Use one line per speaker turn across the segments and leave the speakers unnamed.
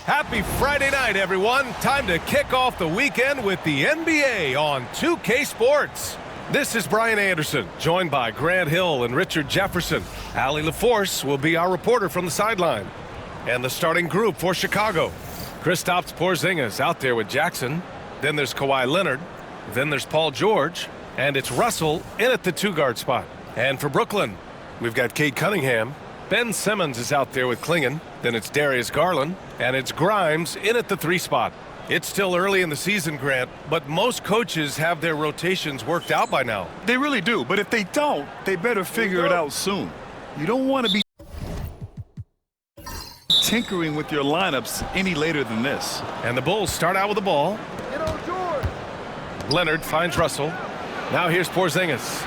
Happy Friday night, everyone. Time to kick off the weekend with the NBA on 2K Sports. This is Brian Anderson, joined by Grant Hill and Richard Jefferson. Allie LaForce will be our reporter from the sideline. And the starting group for Chicago. Kristaps Porzingis out there with Jackson. Then there's Kawhi Leonard. Then there's Paul George. And it's Russell in at the two-guard spot. And for Brooklyn, we've got Cade Cunningham. Ben Simmons is out there with Klingon. Then it's Darius Garland. And it's Grimes in at the three spot. It's still early in the season, Grant, but most coaches have their rotations worked out by now.
They really do, but if they don't, they better figure it out soon. You don't want to be tinkering with your lineups any later than this.
And the Bulls start out with the ball. Leonard finds Russell. Now here's Porzingis.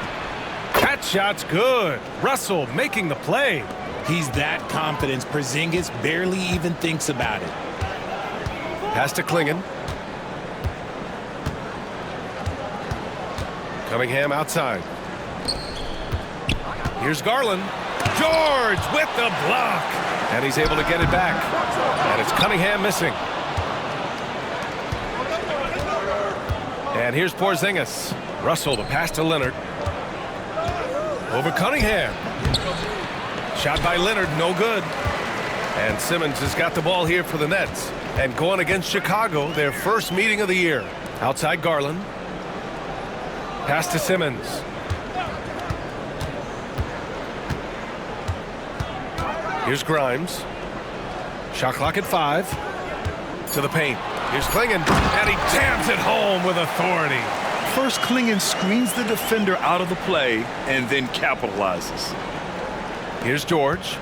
That shot's good. Russell making the play.
He's that confident. Porzingis barely even thinks about it.
Pass to Klingon. Cunningham outside. Here's Garland. George with the block. And he's able to get it back. And it's Cunningham missing. And here's Porzingis. Russell to pass to Leonard. Over Cunningham. Shot by Leonard, no good. And Simmons has got the ball here for the Nets. And going against Chicago, their first meeting of the year. Outside Garland. Pass to Simmons. Here's Grimes. Shot clock at 5. To the paint. Here's Klingon. And he jams it home with authority.
First, Klingon screens the defender out of the play and then capitalizes.
Here's George.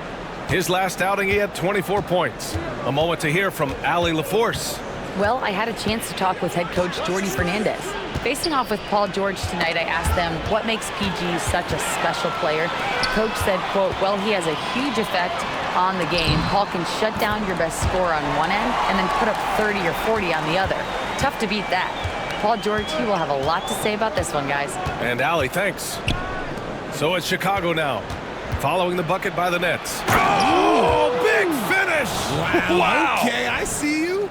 His last outing, he had 24 points. A moment to hear from Allie LaForce.
Well, I had a chance to talk with head coach Jordi Fernandez. Facing off with Paul George tonight, I asked them what makes PG such a special player. Coach said, quote, well, he has a huge effect on the game. Paul can shut down your best scorer on one end and then put up 30 or 40 on the other. Tough to beat that. Paul George, he will have a lot to say about this one, guys.
And Allie, thanks. So it's Chicago now. Following the bucket by the Nets. Oh, big finish!
Wow. Okay, I see you.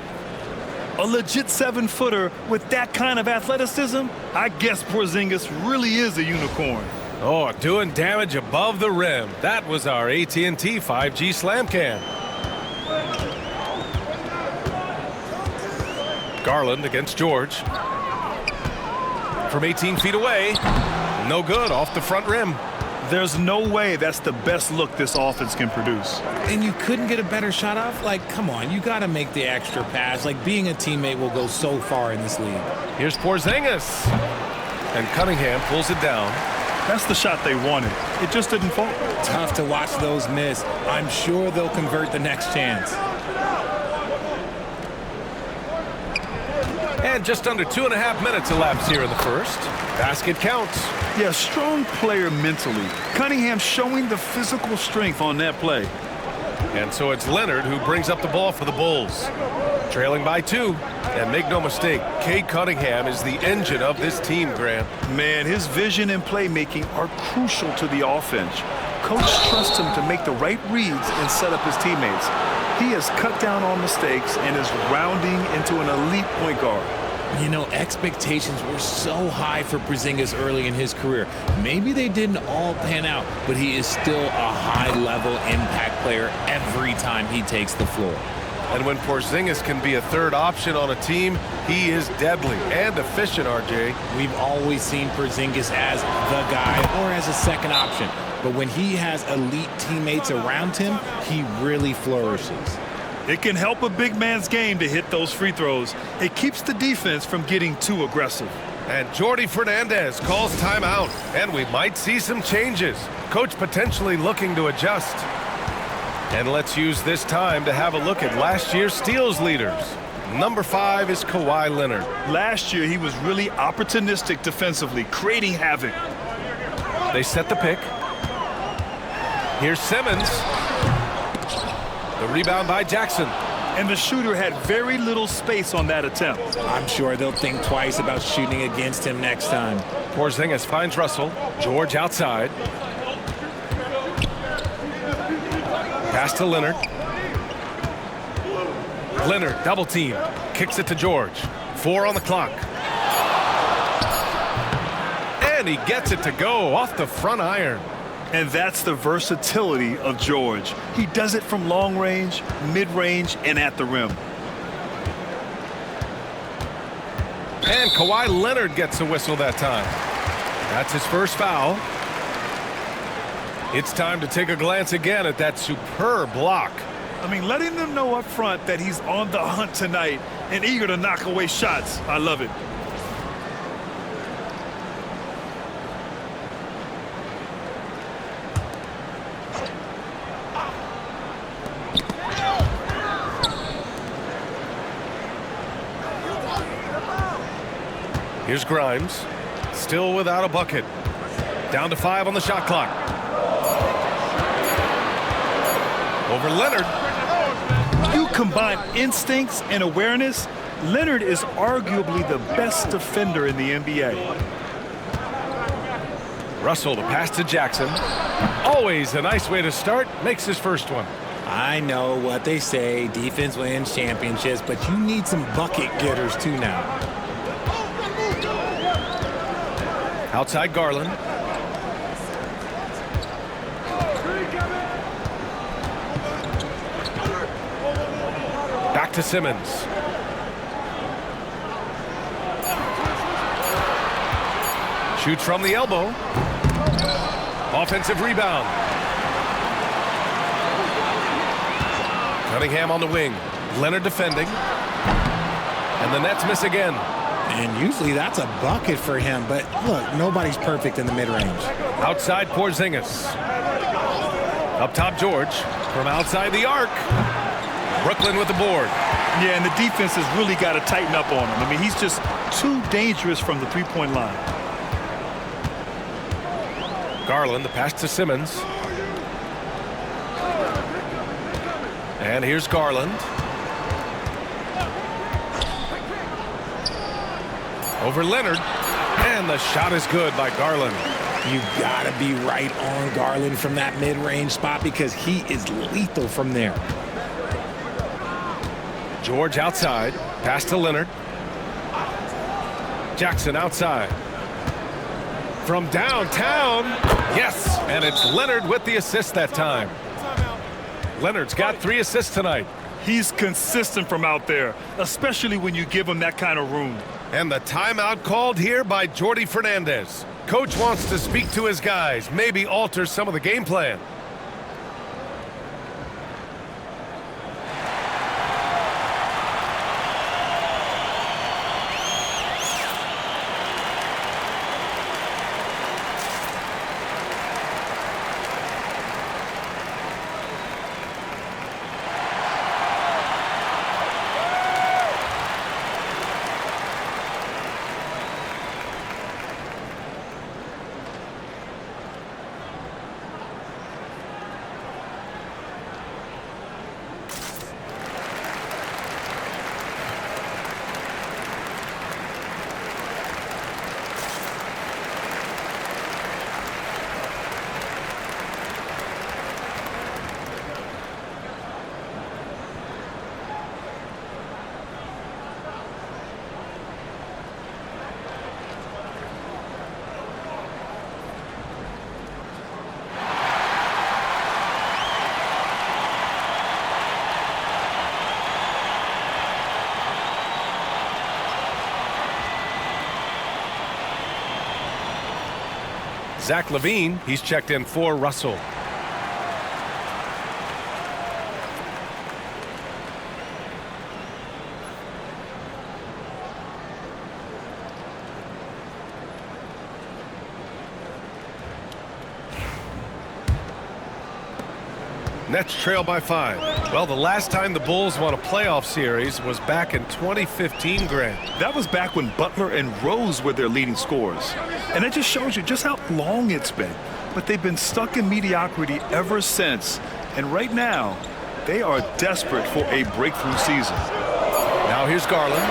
A legit 7-footer with that kind of athleticism, I guess Porzingis really is a unicorn.
Oh, doing damage above the rim. That was our AT&T 5G slam cam. Garland against George. From 18 feet away. No good, off the front rim.
There's no way that's the best look this offense can produce.
And you couldn't get a better shot off? Like, come on, you got to make the extra pass. Like, being a teammate will go so far in this league.
Here's Porzingis. And Cunningham pulls it down.
That's the shot they wanted. It just didn't fall.
Tough to watch those miss. I'm sure they'll convert the next chance.
And just under 2.5 minutes elapsed here in the first. Basket counts.
Yeah, strong player mentally. Cunningham showing the physical strength on that play.
And so it's Leonard who brings up the ball for the Bulls. Trailing by 2. And make no mistake, Cade Cunningham is the engine of this team, Grant.
Man, his vision and playmaking are crucial to the offense. Coach trusts him to make the right reads and set up his teammates. He has cut down on mistakes and is rounding into an elite point guard.
You know, expectations were so high for Porzingis early in his career. Maybe they didn't all pan out, but he is still a high-level impact player every time he takes the floor.
And when Porzingis can be a third option on a team, he is deadly and efficient, RJ.
We've always seen Porzingis as the guy or as a second option. But when he has elite teammates around him, he really flourishes.
It can help a big man's game to hit those free throws. It keeps the defense from getting too aggressive.
And Jordi Fernandez calls timeout, and we might see some changes. Coach potentially looking to adjust. And let's use this time to have a look at last year's steals leaders. Number 5 is Kawhi Leonard.
Last year, he was really opportunistic defensively, creating havoc.
They set the pick. Here's Simmons. The rebound by Jackson.
And the shooter had very little space on that attempt.
I'm sure they'll think twice about shooting against him next time.
Porzingis finds Russell. George outside. Pass to Leonard. Leonard, double team. Kicks it to George. 4 on the clock. And he gets it to go off the front iron.
And that's the versatility of George. He does it from long range, mid-range, and at the rim.
And Kawhi Leonard gets a whistle that time. That's his first foul. It's time to take a glance again at that superb block.
I mean, letting them know up front that he's on the hunt tonight and eager to knock away shots. I love it.
Here's Grimes, still without a bucket. Down to 5 on the shot clock. Over Leonard.
You combine instincts and awareness, Leonard is arguably the best defender in the NBA.
Russell, the pass to Jackson. Always a nice way to start. Makes his first one.
I know what they say, defense wins championships, but you need some bucket getters too now.
Outside Garland. Back to Simmons. Shoots from the elbow. Offensive rebound. Cunningham on the wing. Leonard defending. And the Nets miss again.
And usually that's a bucket for him, but look, nobody's perfect in the mid-range.
Outside Porzingis. Up top George. From outside the arc. Brooklyn with the board.
Yeah, and the defense has really got to tighten up on him. I mean, he's just too dangerous from the three-point line.
Garland, the pass to Simmons. And here's Garland. Over Leonard. And the shot is good by Garland.
You gotta be right on Garland from that mid-range spot because he is lethal from there.
George outside. Pass to Leonard. Jackson outside. From downtown. Yes, and it's Leonard with the assist that time. Leonard's got 3 assists tonight.
He's consistent from out there, especially when you give him that kind of room.
And the timeout called here by Jordi Fernandez. Coach wants to speak to his guys, maybe alter some of the game plan. Zach LaVine, he's checked in for Russell. Nets trail by 5. Well, the last time the Bulls won a playoff series was back in 2015, Grant.
That was back when Butler and Rose were their leading scorers. And it just shows you just how long it's been. But they've been stuck in mediocrity ever since. And right now, they are desperate for a breakthrough season.
Now here's Garland.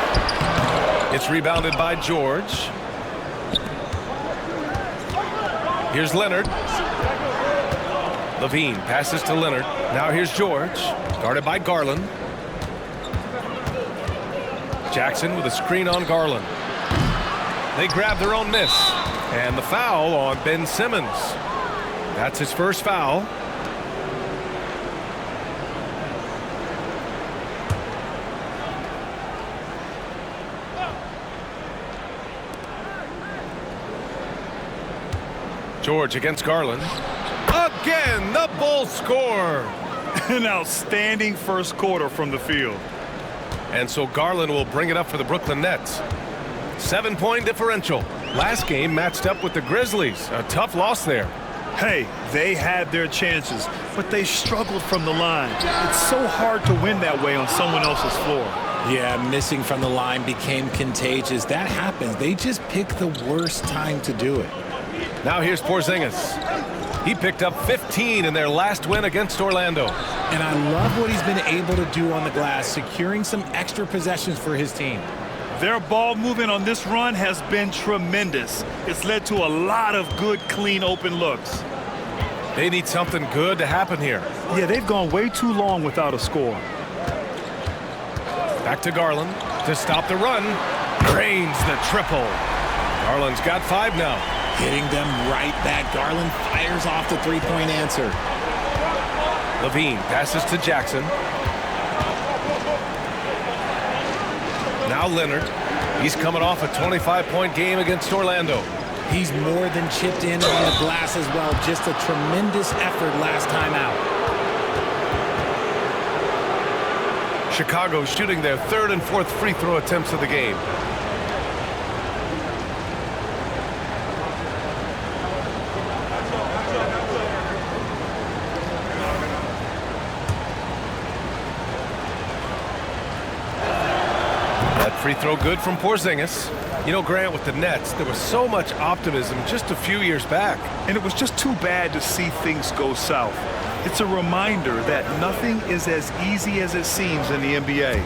It's rebounded by George. Here's Leonard. LaVine passes to Leonard. Now here's George, guarded by Garland. Jackson with a screen on Garland. They grab their own miss. And the foul on Ben Simmons. That's his first foul. George against Garland. Again, the Bulls score.
An outstanding first quarter from the field.
And so Garland will bring it up for the Brooklyn Nets. 7-point differential. Last game matched up with the Grizzlies. A tough loss there.
Hey, they had their chances, but they struggled from the line. It's so hard to win that way on someone else's floor.
Yeah, missing from the line became contagious. That happens. They just picked the worst time to do it.
Now here's Porzingis. He picked up 15 in their last win against Orlando.
And I love what he's been able to do on the glass, securing some extra possessions for his team.
Their ball movement on this run has been tremendous. It's led to a lot of good, clean, open looks.
They need something good to happen here.
Yeah, they've gone way too long without a score.
Back to Garland to stop the run. Drains the triple. Garland's got 5 now.
Hitting them right back. Garland fires off the three-point answer.
Levine passes to Jackson. Now Leonard. He's coming off a 25-point game against Orlando.
He's more than chipped in on the glass as well. Just a tremendous effort last time out.
Chicago shooting their 3rd and 4th free throw attempts of the game. Free throw good from Porzingis. You know, Grant, with the Nets, there was so much optimism just a few years back.
And it was just too bad to see things go south. It's a reminder that nothing is as easy as it seems in the NBA.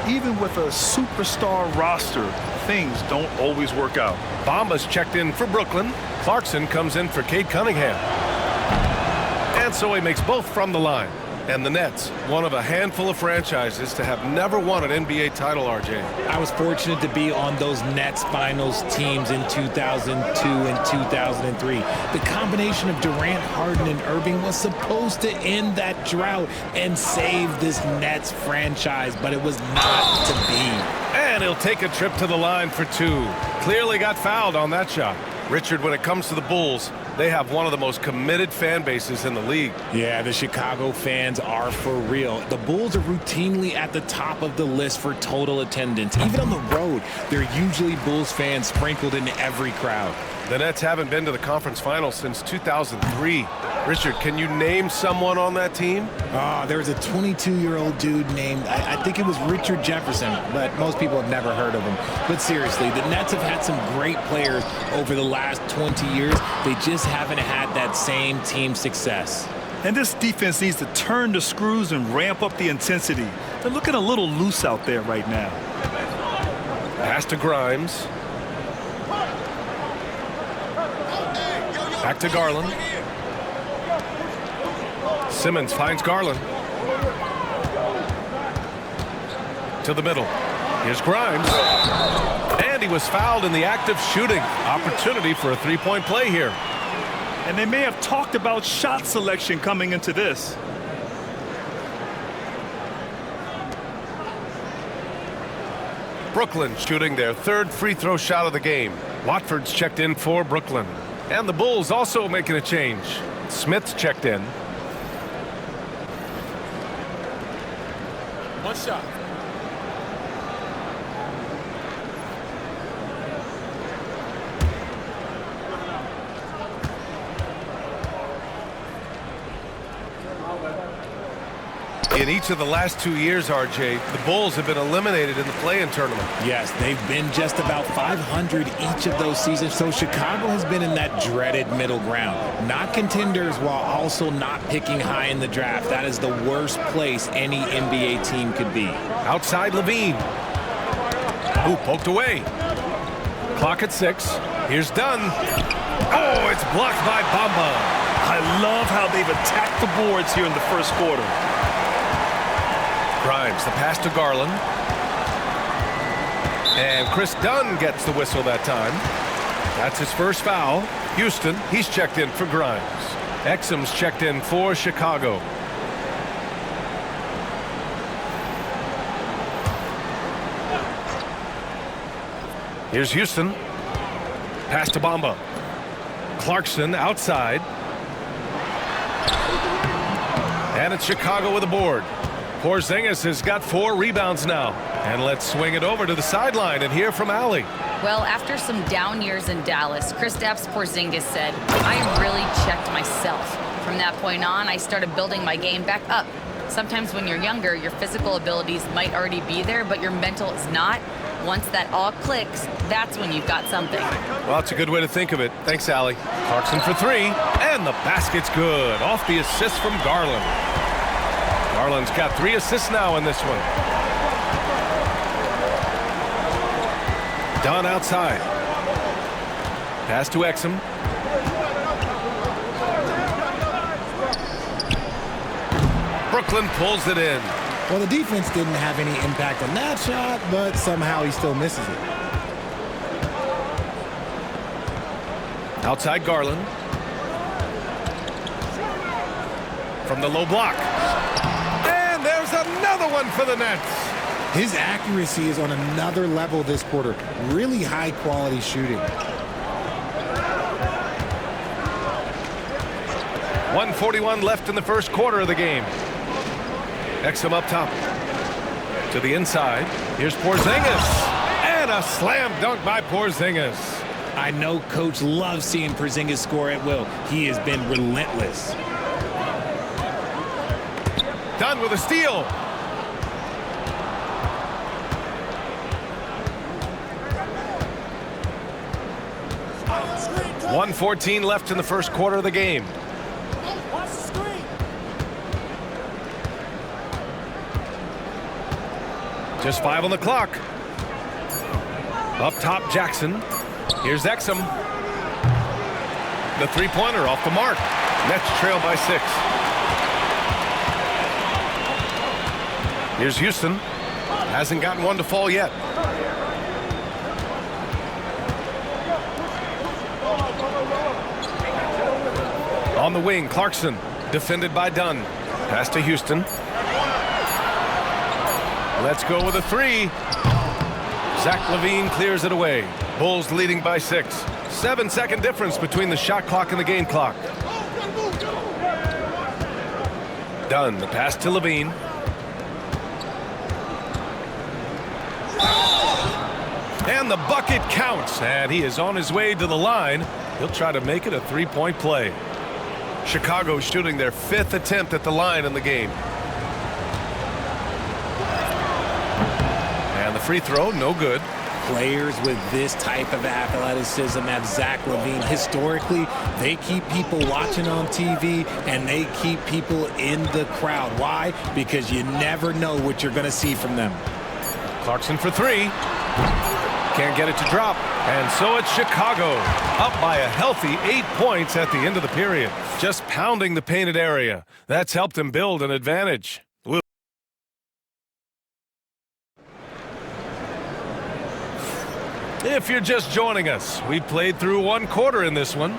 Even with a superstar roster, things don't always work out.
Bamba's checked in for Brooklyn. Clarkson comes in for Cade Cunningham. And so he makes both from the line. And the Nets, one of a handful of franchises to have never won an NBA title, RJ.
I was fortunate to be on those Nets finals teams in 2002 and 2003. The combination of Durant, Harden, and Irving was supposed to end that drought and save this Nets franchise, but it was not to be.
And he'll take a trip to the line for 2. Clearly got fouled on that shot. Richard, when it comes to the Bulls, they have one of the most committed fan bases in the league.
Yeah, the Chicago fans are for real. The Bulls are routinely at the top of the list for total attendance. Even on the road, there are usually Bulls fans sprinkled in every crowd.
The Nets haven't been to the conference finals since 2003. Richard, can you name someone on that team?
There was a 22-year-old dude named, I think it was Richard Jefferson, but most people have never heard of him. But seriously, the Nets have had some great players over the last 20 years. They just haven't had that same team success.
And this defense needs to turn the screws and ramp up the intensity. They're looking a little loose out there right now.
Pass to Grimes. Back to Garland. Simmons finds Garland. To the middle. Here's Grimes. And he was fouled in the act of shooting. Opportunity for a three-point play here.
And they may have talked about shot selection coming into this.
Brooklyn shooting their 3rd free throw shot of the game. Watford's checked in for Brooklyn. And the Bulls also making a change. Smith's checked in.
One shot.
In each of the last 2 years, RJ, the Bulls have been eliminated in the play-in tournament.
Yes, they've been just about 500 each of those seasons, so Chicago has been in that dreaded middle ground. Not contenders while also not picking high in the draft. That is the worst place any NBA team could be.
Outside Levine. Ooh, poked away. Clock at 6. Here's Dunn. Oh, it's blocked by Bamba.
I love how they've attacked the boards here in the first quarter.
Grimes, the pass to Garland. And Chris Dunn gets the whistle that time. That's his first foul. Houston, he's checked in for Grimes. Exum's checked in for Chicago. Here's Houston. Pass to Bamba. Clarkson outside. And it's Chicago with a board. Porzingis has got 4 rebounds now. And let's swing it over to the sideline and hear from Allie.
Well, after some down years in Dallas, Kristaps Porzingis said, I really checked myself. From that point on, I started building my game back up. Sometimes when you're younger, your physical abilities might already be there, but your mental is not. Once that all clicks, that's when you've got something.
Well, that's a good way to think of it. Thanks, Allie. Clarkson for 3, and the basket's good. Off the assist from Garland. Garland's got 3 assists now in this one. Dunn outside. Pass to Exum. Brooklyn pulls it in.
Well, the defense didn't have any impact on that shot, but somehow he still misses it.
Outside Garland. From the low block. And there's another one for the Nets.
His accuracy is on another level this quarter. Really high quality shooting.
1:41 left in the first quarter of the game. Exum up top. To the inside. Here's Porzingis. And a slam dunk by Porzingis.
I know Coach loves seeing Porzingis score at will. He has been relentless.
Done with a steal. .114 left in the first quarter of the game. Just 5 on the clock. Up top, Jackson. Here's Exum. The three-pointer off the mark. Nets trail by 6. Here's Houston. Hasn't gotten one to fall yet. On the wing, Clarkson. Defended by Dunn. Pass to Houston. Let's go with a 3. Zach LaVine clears it away. Bulls leading by 6. 7-second difference between the shot clock and the game clock. Dunn, the pass to LaVine. And the bucket counts, and he is on his way to the line. He'll try to make it a 3-point play. Chicago shooting their 5th attempt at the line in the game. And the free throw, no good.
Players with this type of athleticism have Zach LaVine. Historically, they keep people watching on TV, and they keep people in the crowd. Why? Because you never know what you're going to see from them.
Clarkson for 3. Can't get it to drop. And so it's Chicago, up by a healthy 8 points at the end of the period. Just pounding the painted area. That's helped him build an advantage. If you're just joining us, we played through 1 quarter in this one.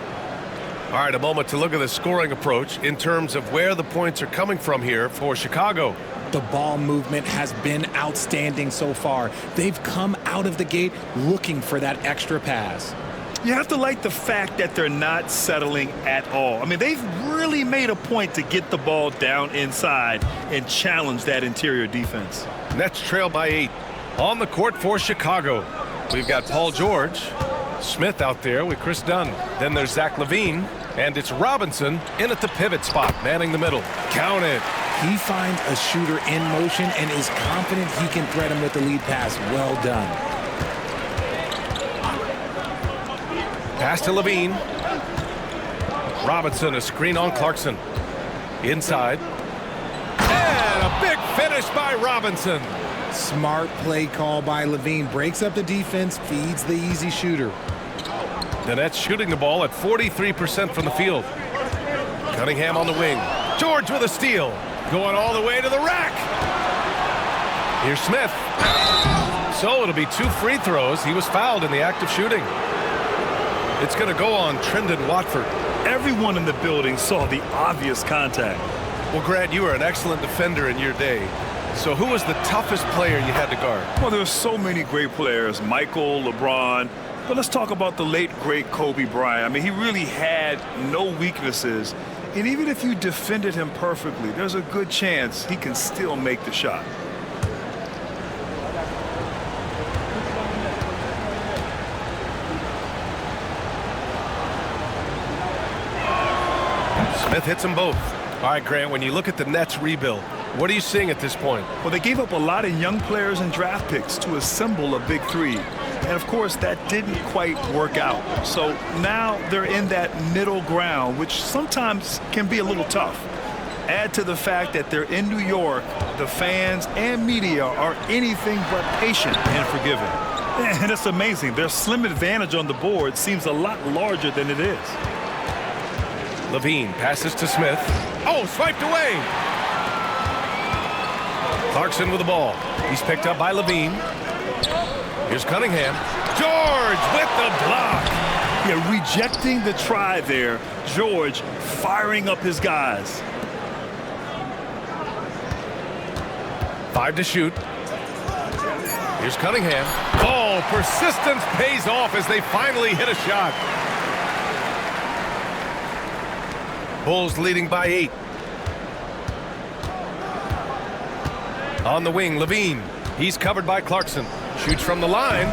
All right, a moment to look at the scoring approach in terms of where the points are coming from here for Chicago.
The ball movement has been outstanding so far. They've come out of the gate looking for that extra pass.
You have to like the fact that they're not settling at all. I mean, they've really made a point to get the ball down inside and challenge that interior defense.
Nets trail by 8. On the court for Chicago, we've got Paul George, Smith out there with Chris Dunn. Then there's Zach LaVine, and it's Robinson in at the pivot spot, manning the middle. Count it.
He finds a shooter in motion and is confident he can thread him with the lead pass. Well done.
Pass to LaVine. Robinson, a screen on Clarkson. Inside. And a big finish by Robinson.
Smart play call by LaVine. Breaks up the defense, feeds the easy shooter.
The Nets shooting the ball at 43% from the field. Cunningham on the wing. George with a steal. Going all the way to the rack. Here's Smith. So it'll be 2 free throws. He was fouled in the act of shooting. It's going to go on Trendon Watford.
Everyone in the building saw the obvious contact.
Well, Grant, you were an excellent defender in your day. So who was the toughest player you had to guard?
Well, there's so many great players, Michael, LeBron. But let's talk about the late, great Kobe Bryant. I mean, he really had no weaknesses. And even if you defended him perfectly, there's a good chance he can still make the shot.
Smith hits them both. All right, Grant, when you look at the Nets rebuild, what are you seeing at this point?
Well, they gave up a lot of young players and draft picks to assemble a big three. And, of course, that didn't quite work out. So now they're in that middle ground, which sometimes can be a little tough. Add to the fact that they're in New York, the fans and media are anything but patient and forgiving. And it's amazing. Their slim advantage on the board seems a lot larger than it is.
Levine passes to Smith. Oh, swiped away. Clarkson with the ball. He's picked up by Levine. Here's Cunningham. George with the block.
Yeah, rejecting the try there. George firing up his guys.
5 to shoot. Here's Cunningham. Oh, persistence pays off as they finally hit a shot. Bulls leading by 8. On the wing, Levine. He's covered by Clarkson. Shoots from the line.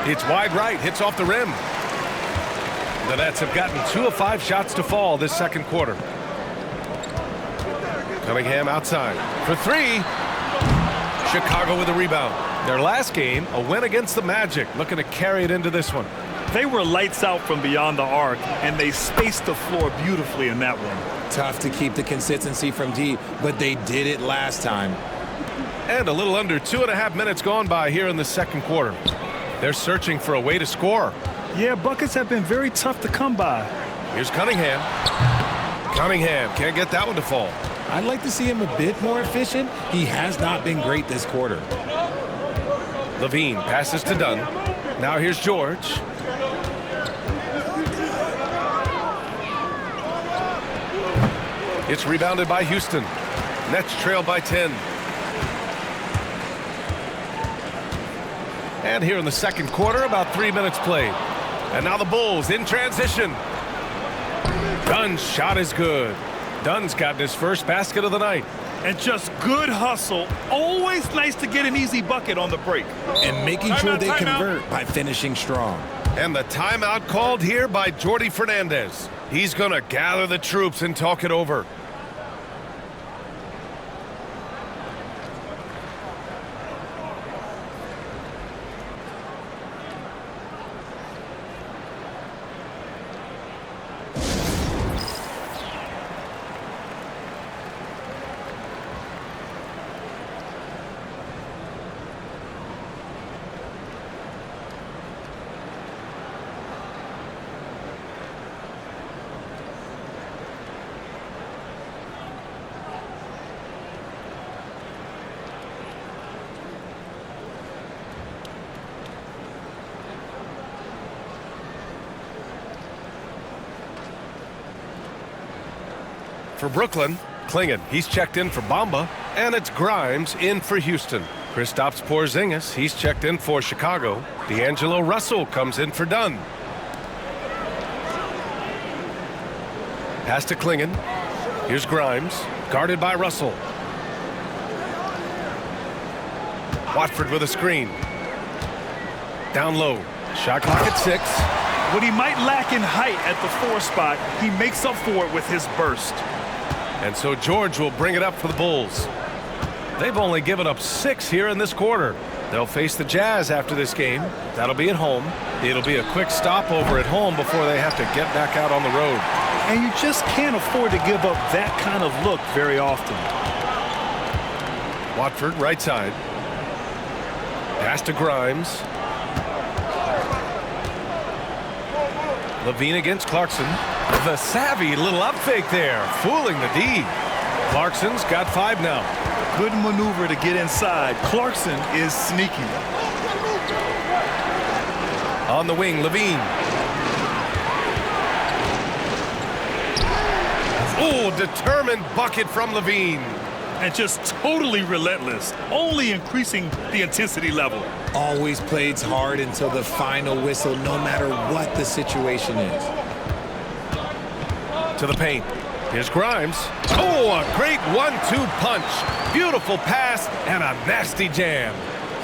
It's wide right. Hits off the rim. The Nets have gotten 2 of 5 shots to fall this second quarter. Cunningham outside for 3. Chicago with a rebound. Their last game, a win against the Magic. Looking to carry it into this one.
They were lights out from beyond the arc, and they spaced the floor beautifully in that one.
Tough to keep the consistency from D, but they did it last time.
And a little under 2.5 minutes gone by here in the second quarter. They're searching for a way to score.
Yeah, buckets have been very tough to come by.
Here's Cunningham. Cunningham can't get that one to fall.
I'd like to see him a bit more efficient. He has not been great this quarter.
Levine passes to Dunn. Now here's George. It's rebounded by Houston. Nets trail by 10. And here in the second quarter, about 3 minutes played. And now the Bulls in transition. Dunn's shot is good. Dunn's gotten his first basket of the night.
And just good hustle. Always nice to get an easy bucket on the break.
And making sure they convert by finishing strong.
And the timeout called here by Jordi Fernandez. He's going to gather the troops and talk it over. For Brooklyn, Klingon, he's checked in for Bamba, and it's Grimes in for Houston. Kristaps Porzingis, he's checked in for Chicago. D'Angelo Russell comes in for Dunn. Pass to Klingon. Here's Grimes, guarded by Russell. Watford with a screen. Down low, shot clock at 6.
What he might lack in height at the 4 spot, he makes up for it with his burst.
And so George will bring it up for the Bulls. They've only given up 6 here in this quarter. They'll face the Jazz after this game. That'll be at home. It'll be a quick stopover at home before they have to get back out on the road.
And you just can't afford to give up that kind of look very often.
Watford, right side. Pass to Grimes. Levine against Clarkson. The savvy little up fake there, fooling the D. Clarkson's got 5 now.
Good maneuver to get inside. Clarkson is sneaky.
On the wing, Levine. Oh, determined bucket from Levine.
And just totally relentless, only increasing the intensity level.
Always plays hard until the final whistle, no matter what the situation is.
To the paint. Here's Grimes. Oh, a great 1-2 punch. Beautiful pass and a nasty jam.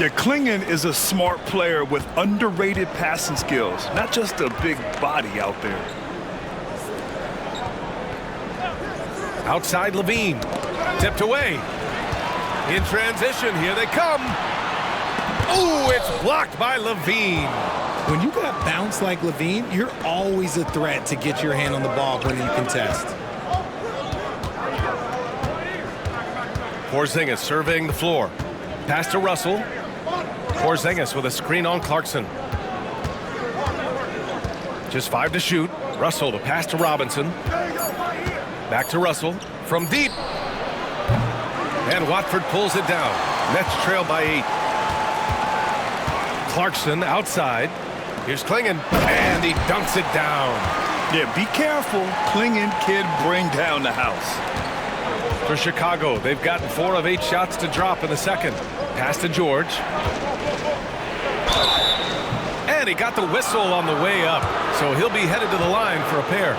Yeah, Klingon is a smart player with underrated passing skills, not just a big body out there.
Outside Levine. Tipped away. In transition, here they come. Oh, it's blocked by Levine.
When you got bounced like Levine, you're always a threat to get your hand on the ball when you contest.
Porzingis surveying the floor. Pass to Russell. Porzingis with a screen on Clarkson. Just 5 to shoot. Russell to pass to Robinson. Back to Russell from deep. And Watford pulls it down. Nets trail by 8. Clarkson outside. Here's Klingon. And he dunks it down.
Yeah, be careful. Klingon can bring down the house.
For Chicago, they've gotten 4 of 8 shots to drop in the second. Pass to George. And he got the whistle on the way up. So he'll be headed to the line for a pair.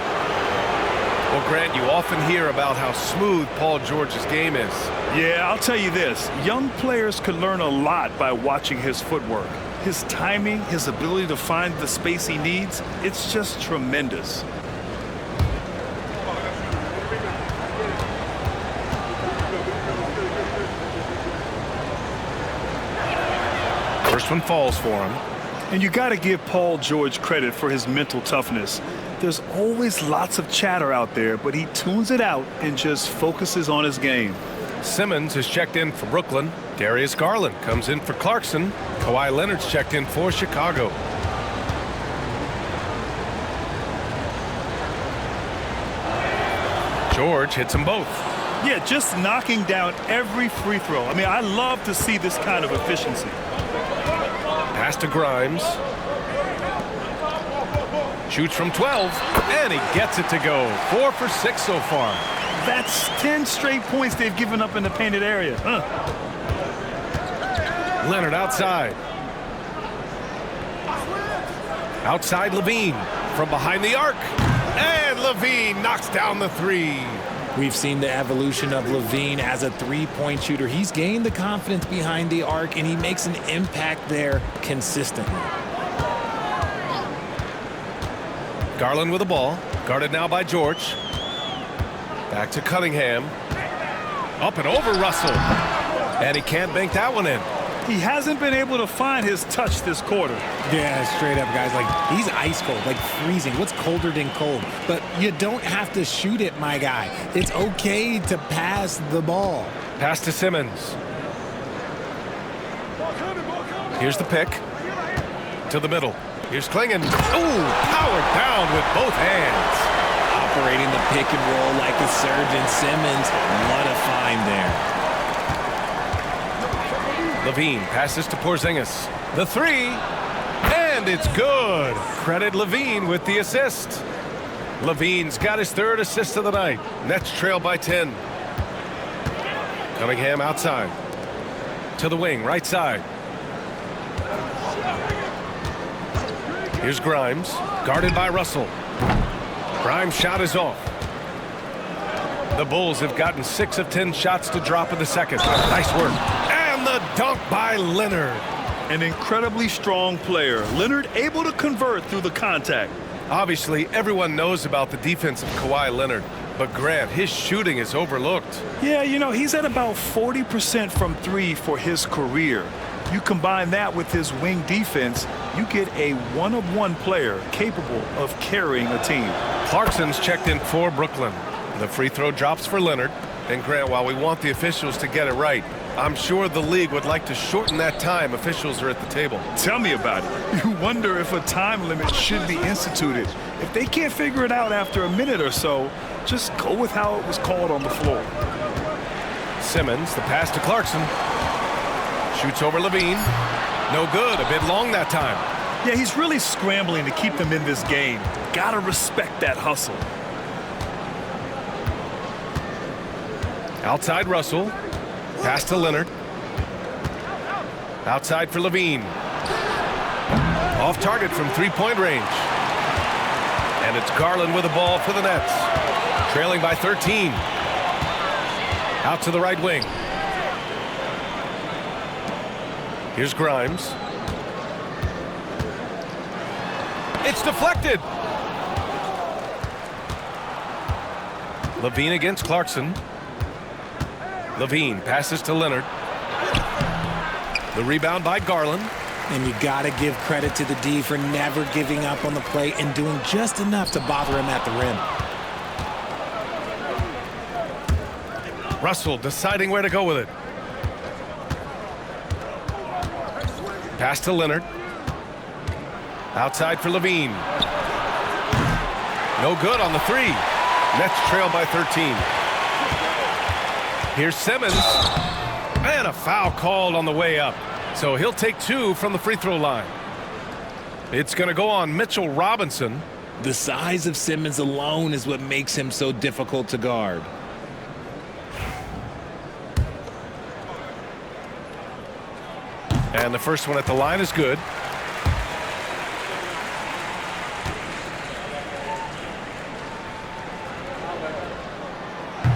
Well, Grant, you often hear about how smooth Paul George's game is.
Yeah, I'll tell you this. Young players could learn a lot by watching his footwork. His timing, his ability to find the space he needs, it's just tremendous.
First one falls for him.
And you got to give Paul George credit for his mental toughness. There's always lots of chatter out there, but he tunes it out and just focuses on his game.
Simmons is checked in for Brooklyn. Darius Garland comes in for Clarkson. Kawhi Leonard's checked in for Chicago. George hits them both.
Yeah, just knocking down every free throw. I mean, I love to see this kind of efficiency.
Pass to Grimes. Shoots from 12, and he gets it to go. 4 for 6 so far.
That's 10 straight points they've given up in the painted area.
Leonard outside. Outside Levine from behind the arc. And Levine knocks down the 3.
We've seen the evolution of Levine as a three-point shooter. He's gained the confidence behind the arc, and he makes an impact there consistently.
Garland with the ball. Guarded now by George. Back to Cunningham. Up and over Russell. And he can't bank that one in.
He hasn't been able to find his touch this quarter.
Yeah, straight up, guys. Like, he's ice cold, like freezing. What's colder than cold? But you don't have to shoot it, my guy. It's okay to pass the ball.
Pass to Simmons. Here's the pick. To the middle. Here's Klingon. Ooh, powered down with both hands.
Operating the pick and roll like a surgeon. Simmons, what a find there.
Levine passes to Porzingis. The 3, and it's good. Credit Levine with the assist. Levine's got his 3rd assist of the night. Nets trail by 10. Cunningham outside. To the wing, right side. Here's Grimes, guarded by Russell. Grimes' shot is off. The Bulls have gotten 6 of 10 shots to drop in the second. Nice work. And the dunk by Leonard.
An incredibly strong player. Leonard able to convert through the contact.
Obviously, everyone knows about the defense of Kawhi Leonard, but Grant, his shooting is overlooked.
Yeah, you know, he's at about 40% from 3 for his career. You combine that with his wing defense, you get a one-of-one player capable of carrying a team.
Clarkson's checked in for Brooklyn. The free throw drops for Leonard. And Grant, while we want the officials to get it right, I'm sure the league would like to shorten that time officials are at the table.
Tell me about it. You wonder if a time limit should be instituted. If they can't figure it out after a minute or so, just go with how it was called on the floor.
Simmons, the pass to Clarkson. Shoots over Levine. No good, a bit long that time.
Yeah, he's really scrambling to keep them in this game. Gotta respect that hustle.
Outside Russell. Pass to Leonard. Outside for Levine. Off target from three-point range. And it's Garland with the ball for the Nets. Trailing by 13. Out to the right wing. Here's Grimes. It's deflected. Levine against Clarkson. Levine passes to Leonard. The rebound by Garland.
And you got to give credit to the D for never giving up on the play and doing just enough to bother him at the rim.
Russell deciding where to go with it. Pass to Leonard. Outside for Levine. No good on the three. Nets trail by 13. Here's Simmons. And a foul called on the way up. So he'll take two from the free throw line. It's going to go on Mitchell Robinson.
The size of Simmons alone is what makes him so difficult to guard.
And the first one at the line is good.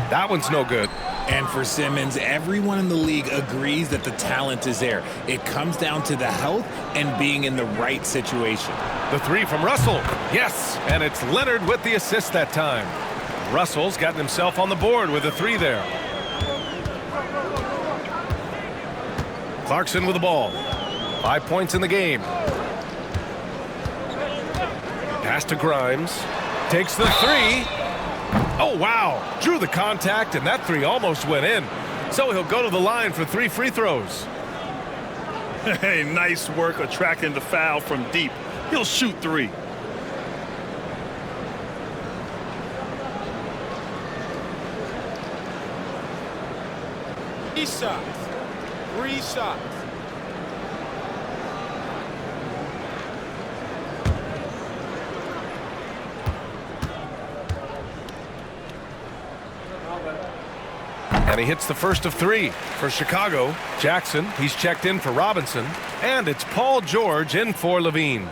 That one's no good.
And for Simmons, everyone in the league agrees that the talent is there. It comes down to the health and being in the right situation.
The three from Russell. Yes, and it's Leonard with the assist that time. Russell's gotten himself on the board with a three there. Clarkson with the ball. 5 points in the game. Pass to Grimes. Takes the three. Oh, wow. Drew the contact, and that three almost went in. So he'll go to the line for 3 free throws.
Hey, nice work attracting the foul from deep. He'll shoot 3.
Three shots.
And he hits the first of 3 for Chicago. Jackson, he's checked in for Robinson. And it's Paul George in for Levine.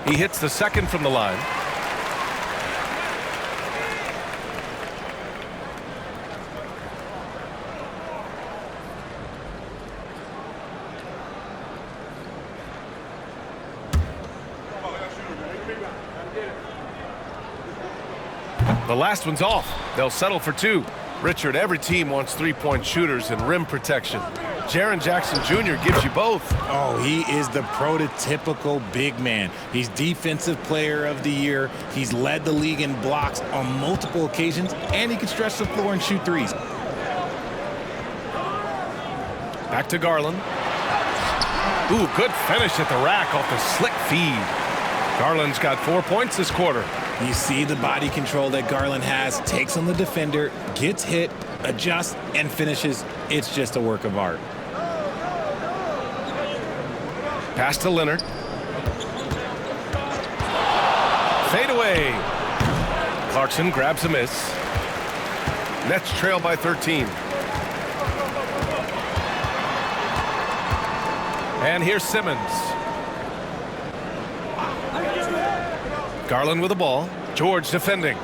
He hits the second from the line. The last one's off. They'll settle for 2. Richard, every team wants three-point shooters and rim protection. Jaren Jackson Jr. gives you both.
Oh, he is the prototypical big man. He's Defensive Player of the Year. He's led the league in blocks on multiple occasions, and he can stretch the floor and shoot threes.
Back to Garland. Ooh, good finish at the rack off the slick feed. Garland's got 4 points this quarter.
You see the body control that Garland has, takes on the defender, gets hit, adjusts, and finishes. It's just a work of art.
Pass to Leonard. Fade away. Clarkson grabs a miss. Nets trail by 13. And here's Simmons. Garland with the ball. George defending.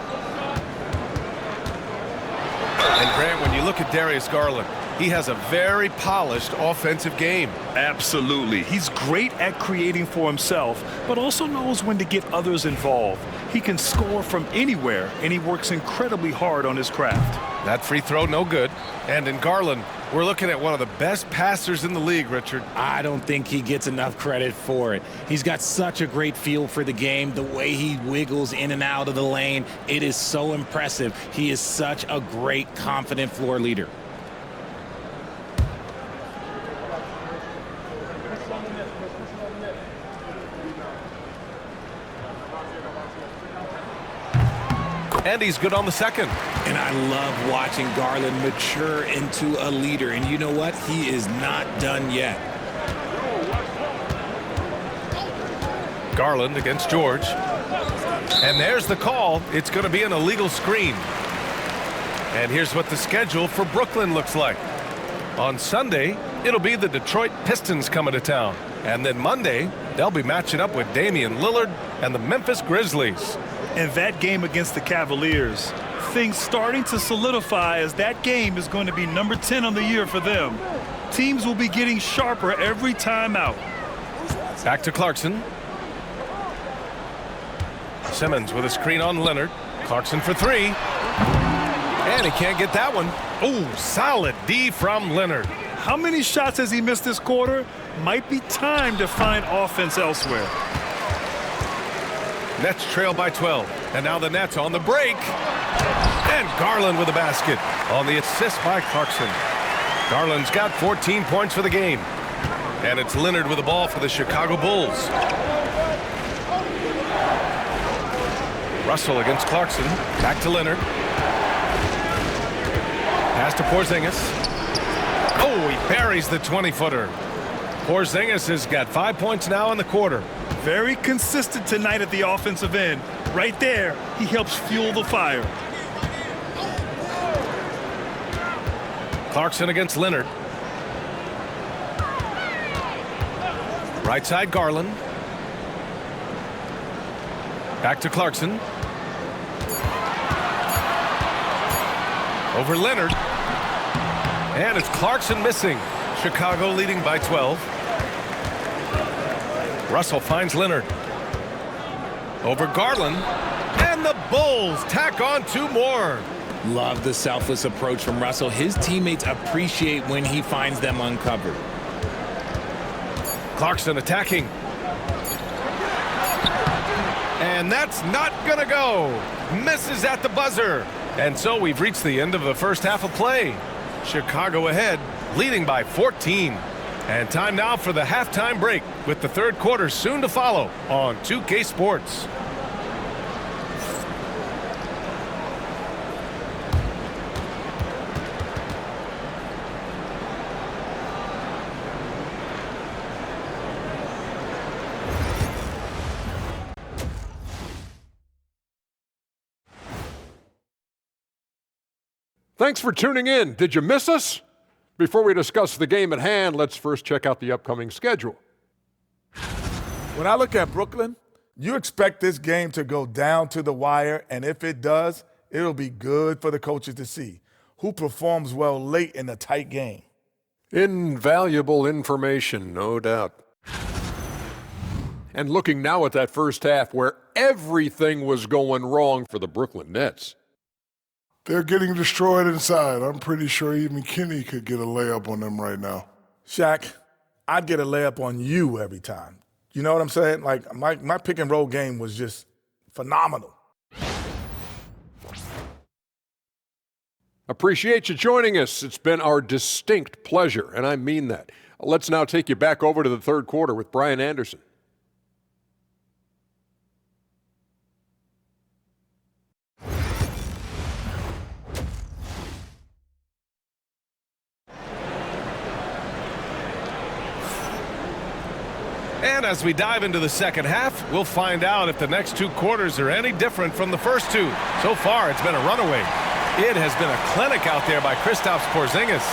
And Grant, when you look at Darius Garland, he has a very polished offensive game.
Absolutely. He's great at creating for himself, but also knows when to get others involved. He can score from anywhere, and he works incredibly hard on his craft.
That free throw, no good. And in Garland, we're looking at one of the best passers in the league, Richard.
I don't think he gets enough credit for it. He's got such a great feel for the game, the way he wiggles in and out of the lane. It is so impressive. He is such a great, confident floor leader.
And he's good on the second.
And I love watching Garland mature into a leader. And you know what? He is not done yet.
Garland against George. And there's the call. It's going to be an illegal screen. And here's what the schedule for Brooklyn looks like. On Sunday, it'll be the Detroit Pistons coming to town. And then Monday, they'll be matching up with Damian Lillard and the Memphis Grizzlies.
And that game against the Cavaliers, things starting to solidify as that game is going to be number 10 on the year for them. Teams will be getting sharper every time out.
Back to Clarkson. Simmons with a screen on Leonard. Clarkson for three. And he can't get that one. Oh, solid D from Leonard.
How many shots has he missed this quarter? Might be time to find offense elsewhere.
Nets trail by 12. And now the Nets on the break. And Garland with a basket on the assist by Clarkson. Garland's got 14 points for the game. And it's Leonard with the ball for the Chicago Bulls. Russell against Clarkson. Back to Leonard. Pass to Porzingis. Oh, he buries the 20-footer. Porzingis has got 5 points now in the quarter.
Very consistent tonight at the offensive end. Right there, he helps fuel the fire.
Clarkson against Leonard. Right side, Garland. Back to Clarkson. Over Leonard. And it's Clarkson missing. Chicago leading by 12. Russell finds Leonard. Over Garland. And the Bulls tack on two more.
Love the selfless approach from Russell. His teammates appreciate when he finds them uncovered.
Clarkson attacking. And that's not gonna go. Misses at the buzzer. And so we've reached the end of the first half of play. Chicago ahead, leading by 14. And time now for the halftime break, with the third quarter soon to follow on 2K Sports.
Thanks for tuning in. Did you miss us? Before we discuss the game at hand, let's first check out the upcoming schedule.
When I look at Brooklyn, you expect this game to go down to the wire, and if it does, it'll be good for the coaches to see who performs well late in a tight game.
Invaluable information, no doubt. And looking now at that first half where everything was going wrong for the Brooklyn Nets.
They're getting destroyed inside. I'm pretty sure even Kenny could get a layup on them right now.
Shaq, I'd get a layup on you every time. You know what I'm saying? Like, my pick and roll game was just phenomenal.
Appreciate you joining us. It's been our distinct pleasure, and I mean that. Let's now take you back over to the third quarter with Brian Anderson.
And as we dive into the second half, we'll find out if the next two quarters are any different from the first two. So far, it's been a runaway. It has been a clinic out there by Kristaps Porzingis.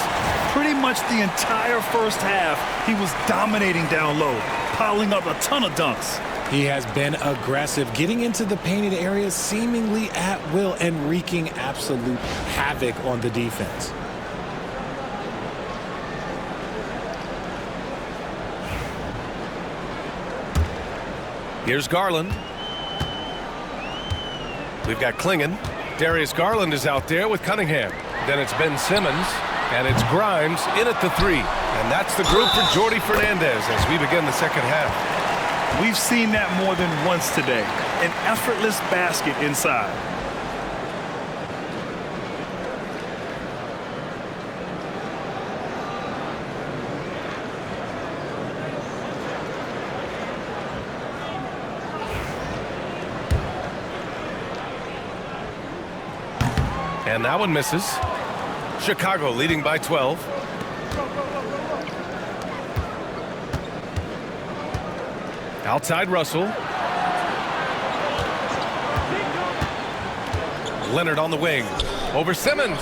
Pretty much the entire first half, he was dominating down low, piling up a ton of dunks.
He has been aggressive, getting into the painted areas seemingly at will and wreaking absolute havoc on the defense.
Here's Garland. We've got Klingon. Darius Garland is out there with Cunningham. Then it's Ben Simmons, and it's Grimes in at the three. And that's the group for Jordi Fernandez as we begin the second half.
We've seen that more than once today. An effortless basket inside.
And that one misses. Chicago leading by 12. Outside Russell. Leonard on the wing. Over Simmons.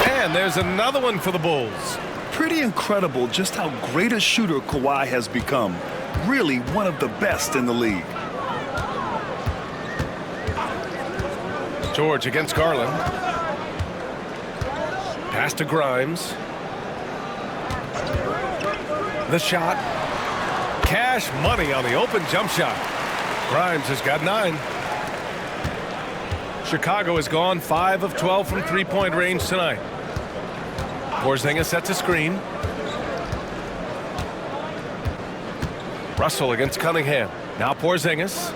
And there's another one for the Bulls.
Pretty incredible just how great a shooter Kawhi has become. Really one of the best in the league.
George against Garland. Pass to Grimes. The shot. Cash money on the open jump shot. Grimes has got 9. Chicago has gone 5 of 12 from three-point range tonight. Porzingis sets a screen. Russell against Cunningham. Now Porzingis.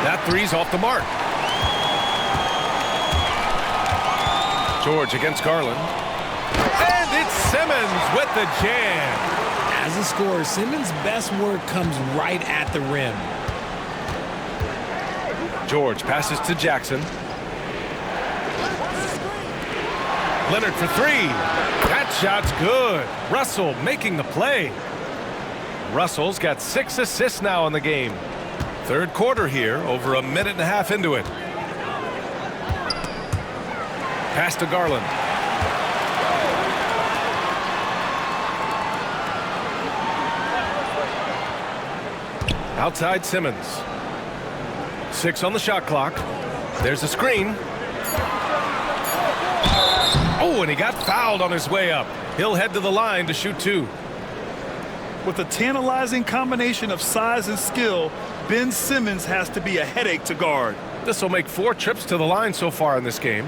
That three's off the mark. George against Garland. And it's Simmons with the jam.
As a scorer, Simmons' best work comes right at the rim.
George passes to Jackson. Leonard for 3. That shot's good. Russell making the play. Russell's got 6 assists now in the game. Third quarter here, over a minute and a half into it. Pass to Garland. Outside Simmons. 6 on the shot clock. There's a screen. Oh, and he got fouled on his way up. He'll head to the line to shoot 2.
With a tantalizing combination of size and skill, Ben Simmons has to be a headache to guard.
This will make 4 trips to the line so far in this game.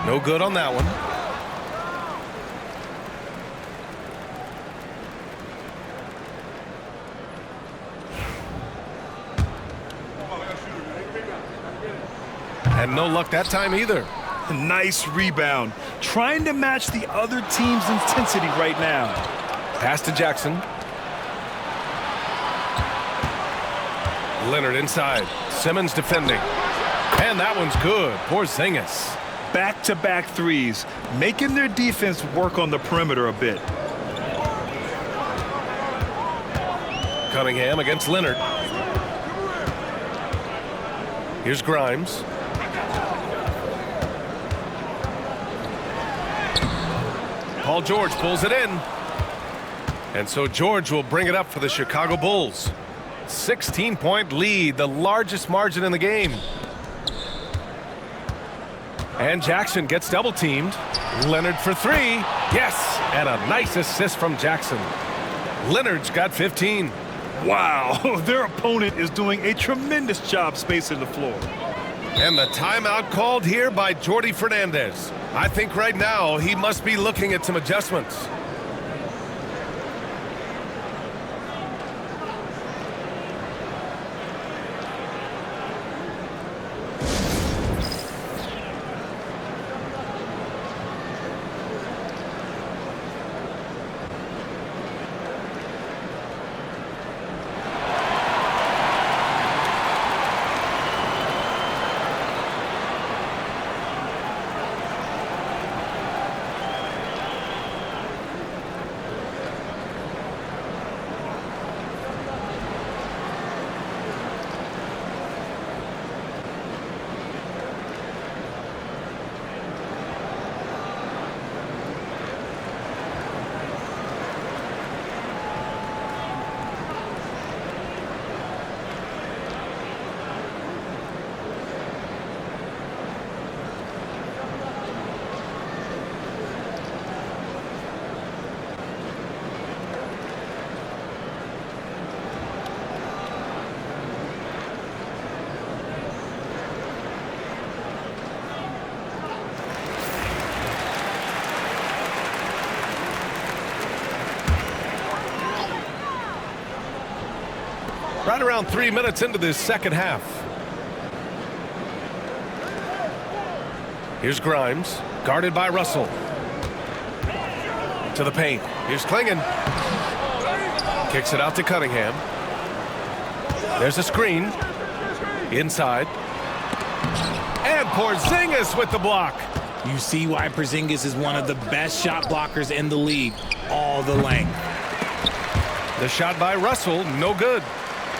No good on that one. And no luck that time either.
Nice rebound. Trying to match the other team's intensity right now.
Pass to Jackson. Leonard inside. Simmons defending. And that one's good. Porzingis.
Back-to-back threes, making their defense work on the perimeter a bit.
Cunningham against Leonard. Here's Grimes. Paul George pulls it in. And so George will bring it up for the Chicago Bulls. 16-point lead, the largest margin in the game. And Jackson gets double-teamed. Leonard for 3. Yes, and a nice assist from Jackson. Leonard's got 15.
Wow, their opponent is doing a tremendous job spacing the floor.
And the timeout called here by Jordi Fernandez. I think right now he must be looking at some adjustments. Right around 3 minutes into this second half. Here's Grimes, guarded by Russell. To the paint. Here's Klingon. Kicks it out to Cunningham. There's a screen. Inside. And Porzingis with the block.
You see why Porzingis is one of the best shot blockers in the league. All the length.
The shot by Russell, no good.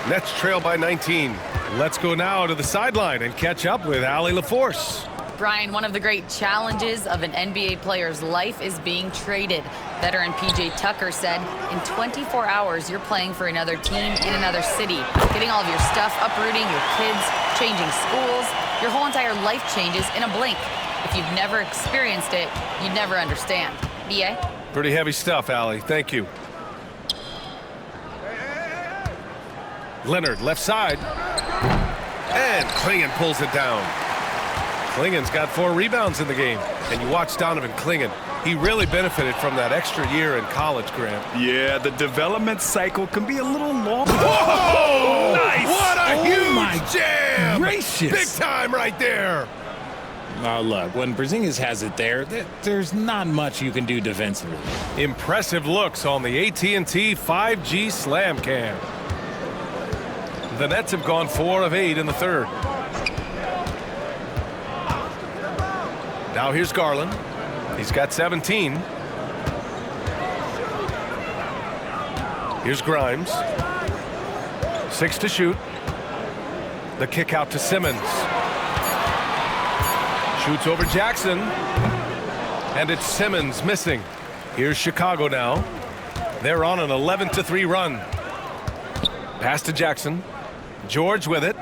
Nets trail by 19. Let's go now to the sideline and catch up with Allie LaForce.
Brian, one of the great challenges of an NBA player's life is being traded. Veteran PJ Tucker said, in 24 hours, you're playing for another team in another city, getting all of your stuff, uprooting your kids, changing schools. Your whole entire life changes in a blink. If you've never experienced it, you'd never understand. BA?
Pretty heavy stuff, Allie. Thank you. Leonard, left side. And Klingon pulls it down. Klingon's got 4 rebounds in the game. And you watch Donovan Klingon. He really benefited from that extra year in college, Grant.
Yeah, the development cycle can be a little long.
Whoa!
Nice!
What a
my
huge jam!
gracious.
Big time right there.
Now look, when Porzingis has it there, there's not much you can do defensively.
Impressive looks on the AT&T 5G Slam Cam. The Nets have gone 4 of 8 in the third. Now here's Garland. He's got 17. Here's Grimes. 6 to shoot. The kick out to Simmons. Shoots over Jackson. And it's Simmons missing. Here's Chicago now. They're on an 11-3 run. Pass to Jackson. George with it.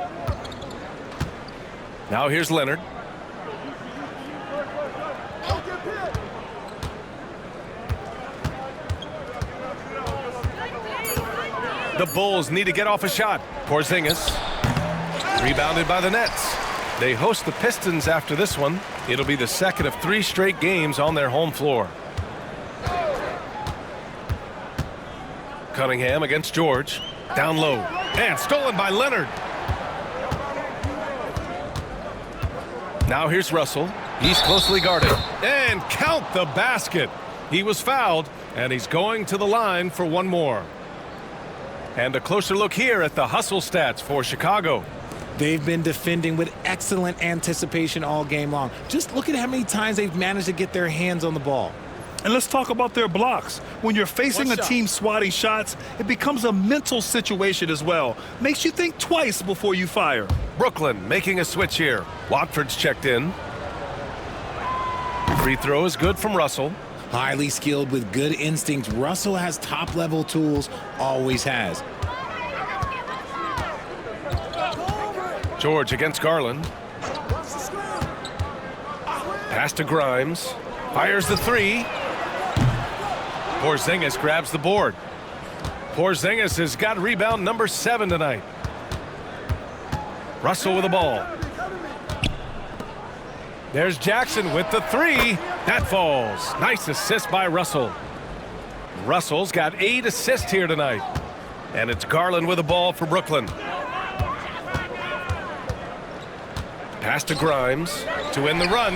Now here's Leonard. The Bulls need to get off a shot. Porzingis. Rebounded by the Nets. They host the Pistons after this one. It'll be the second of 3 straight games on their home floor. Cunningham against George. Down low. And stolen by Leonard. Now here's Russell. He's closely guarded. And count the basket. He was fouled, and he's going to the line for one more. And a closer look here at the hustle stats for Chicago.
They've been defending with excellent anticipation all game long. Just look at how many times they've managed to get their hands on the ball.
And let's talk about their blocks. When you're facing a team swatting shots, it becomes a mental situation as well. Makes you think twice before you fire.
Brooklyn making a switch here. Watford's checked in. Free throw is good from Russell.
Highly skilled with good instincts. Russell has top-level tools, always has.
George against Garland. Pass to Grimes. Fires the 3. Porzingis grabs the board. Porzingis has got rebound number 7 tonight. Russell with the ball. There's Jackson with the 3. That falls. Nice assist by Russell. Russell's got 8 assists here tonight. And it's Garland with the ball for Brooklyn. Pass to Grimes to end the run.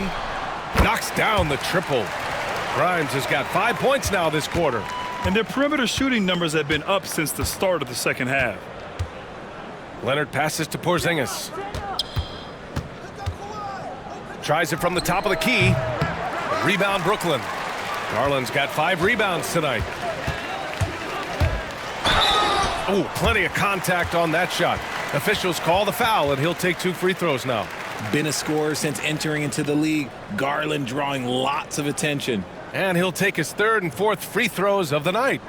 Knocks down the triple. Grimes has got 5 points now this quarter.
And their perimeter shooting numbers have been up since the start of the second half.
Leonard passes to Porzingis. Tries it from the top of the key. Rebound Brooklyn. Garland's got 5 rebounds tonight. Oh, plenty of contact on that shot. Officials call the foul, and he'll take 2 free throws now.
Been a scorer since entering into the league. Garland drawing lots of attention.
And he'll take his 3rd and 4th free throws of the night.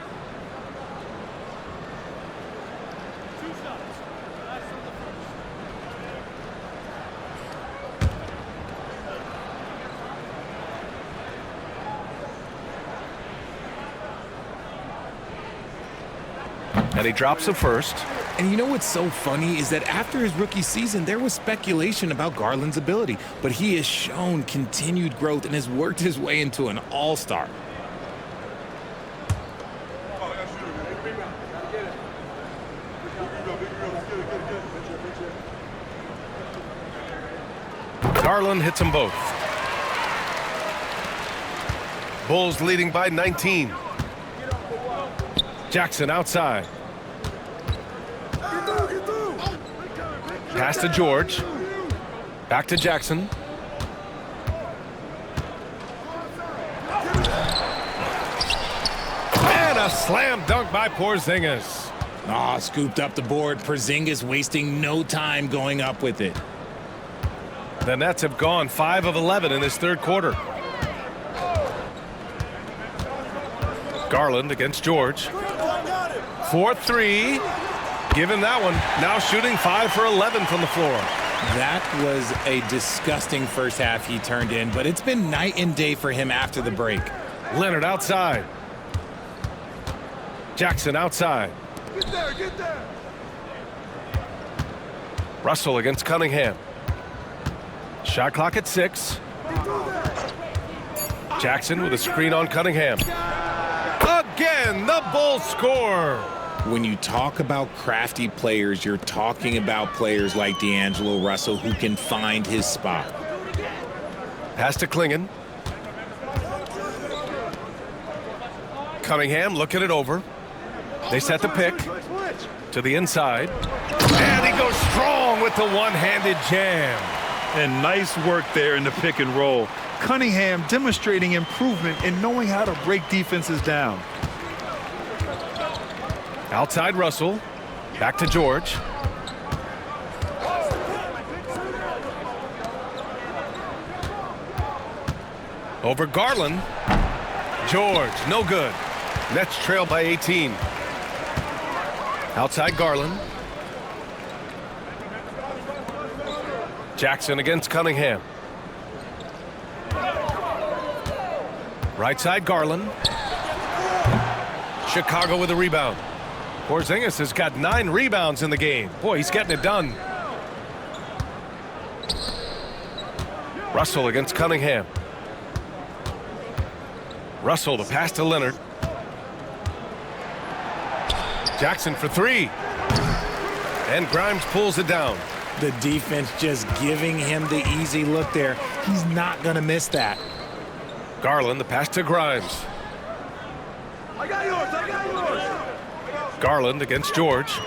And he drops the first.
And you know what's so funny is that after his rookie season, there was speculation about Garland's ability, but he has shown continued growth and has worked his way into an all-star.
Garland hits them both. Bulls leading by 19. Jackson outside. Pass to George. Back to Jackson. And a slam dunk by Porzingis.
Scooped up the board. Porzingis wasting no time going up with it.
The Nets have gone 5 of 11 in this third quarter. Garland against George. 4-3. Give him that one. Now shooting 5 for 11 from the floor.
That was a disgusting first half he turned in, but it's been night and day for him after the break.
Leonard outside. Jackson outside.
Get there.
Russell against Cunningham. Shot clock at 6. Jackson with a screen on Cunningham. Again, the Bulls score.
When you talk about crafty players, you're talking about players like D'Angelo Russell who can find his spot.
Pass to Klingon. Cunningham looking it over. They set the pick to the inside. And he goes strong with the one-handed jam.
And nice work there in the pick and roll. Cunningham demonstrating improvement in knowing how to break defenses down.
Outside Russell. Back to George. Over Garland. George, no good. Nets trail by 18. Outside Garland. Jackson against Cunningham. Right side Garland. Chicago with a rebound. Porzingis has got 9 rebounds in the game. Boy, he's getting it done. Russell against Cunningham. Russell the pass to Leonard. Jackson for 3. And Grimes pulls it down.
The defense just giving him the easy look there. He's not going to miss that.
Garland the pass to Grimes.
I got yours.
Garland against George.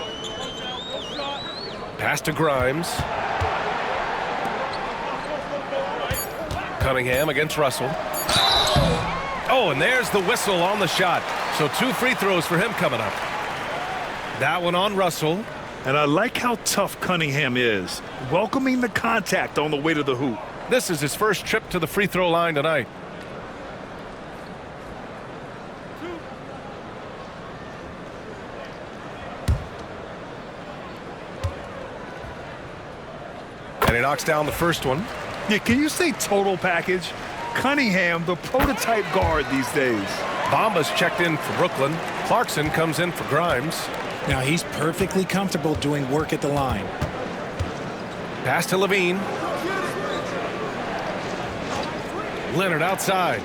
Pass to Grimes. Cunningham against Russell. Oh, and there's the whistle on the shot. So 2 free throws for him coming up. That one on Russell.
And I like how tough Cunningham is, welcoming the contact on the way to the hoop.
This is his first trip to the free throw line tonight. And he knocks down the first one.
Yeah, can you say total package? Cunningham, the prototype guard these days.
Bamba's checked in for Brooklyn. Clarkson comes in for Grimes.
Now he's perfectly comfortable doing work at the line.
Pass to Levine. Leonard outside.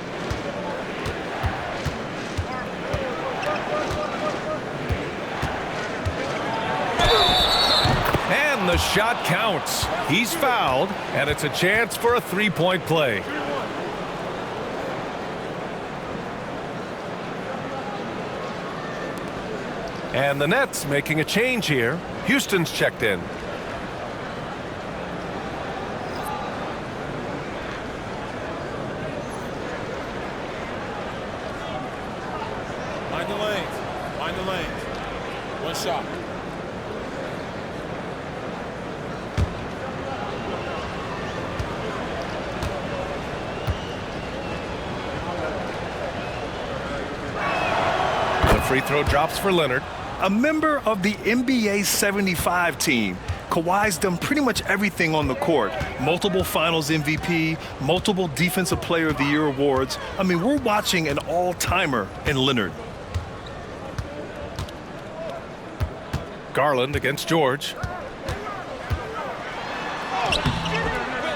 And the shot counts. He's fouled, and it's a chance for a three-point play. And the Nets making a change here. Houston's checked in.
Mind the lanes. Mind the lanes. One shot.
The free throw drops for Leonard.
A member of the NBA 75 team. Kawhi's done pretty much everything on the court. Multiple Finals MVP, multiple Defensive Player of the Year awards. I mean, we're watching an all-timer in Leonard.
Garland against George.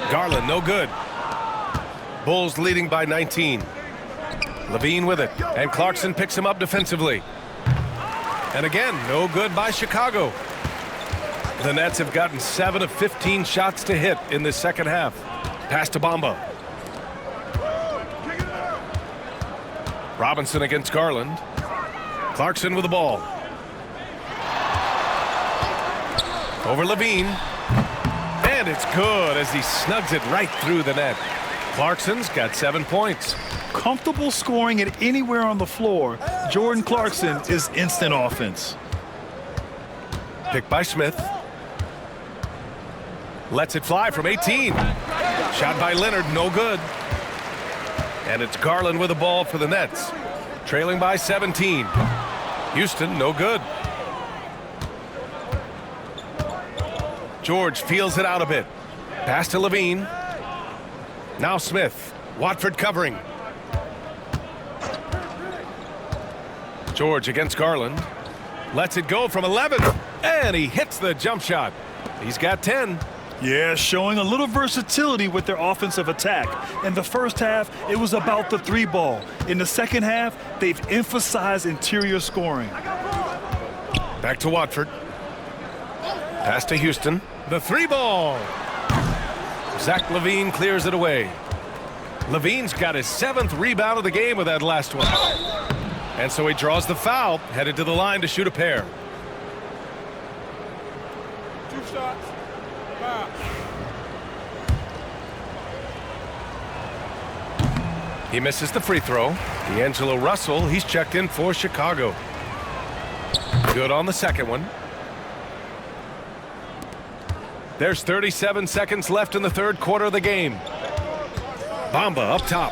Garland, no good. Bulls leading by 19. Levine with it, and Clarkson picks him up defensively. And again, no good by Chicago. The Nets have gotten 7 of 15 shots to hit in the second half. Pass to Bamba. Robinson against Garland. Clarkson with the ball. Over Levine. And it's good as he snugs it right through the net. Clarkson's got 7 points.
Comfortable scoring it anywhere on the floor, Jordan Clarkson is instant offense.
Picked by Smith. Lets it fly from 18. Shot by Leonard, no good. And it's Garland with the ball for the Nets. Trailing by 17. Houston, no good. George feels it out a bit. Pass to Levine. Now Smith. Watford covering. George against Garland. Lets it go from 11. And he hits the jump shot. He's got 10.
Yeah, showing a little versatility with their offensive attack. In the first half, it was about the 3-ball. In the second half, they've emphasized interior scoring.
Back to Watford. Pass to Houston. The 3-ball. Zach Levine clears it away. Levine's got his 7th rebound of the game with that last one. And so he draws the foul, headed to the line to shoot a pair.
2 shots. Foul.
He misses the free throw. D'Angelo Russell, he's checked in for Chicago. Good on the second one. There's 37 seconds left in the third quarter of the game. Bamba up top.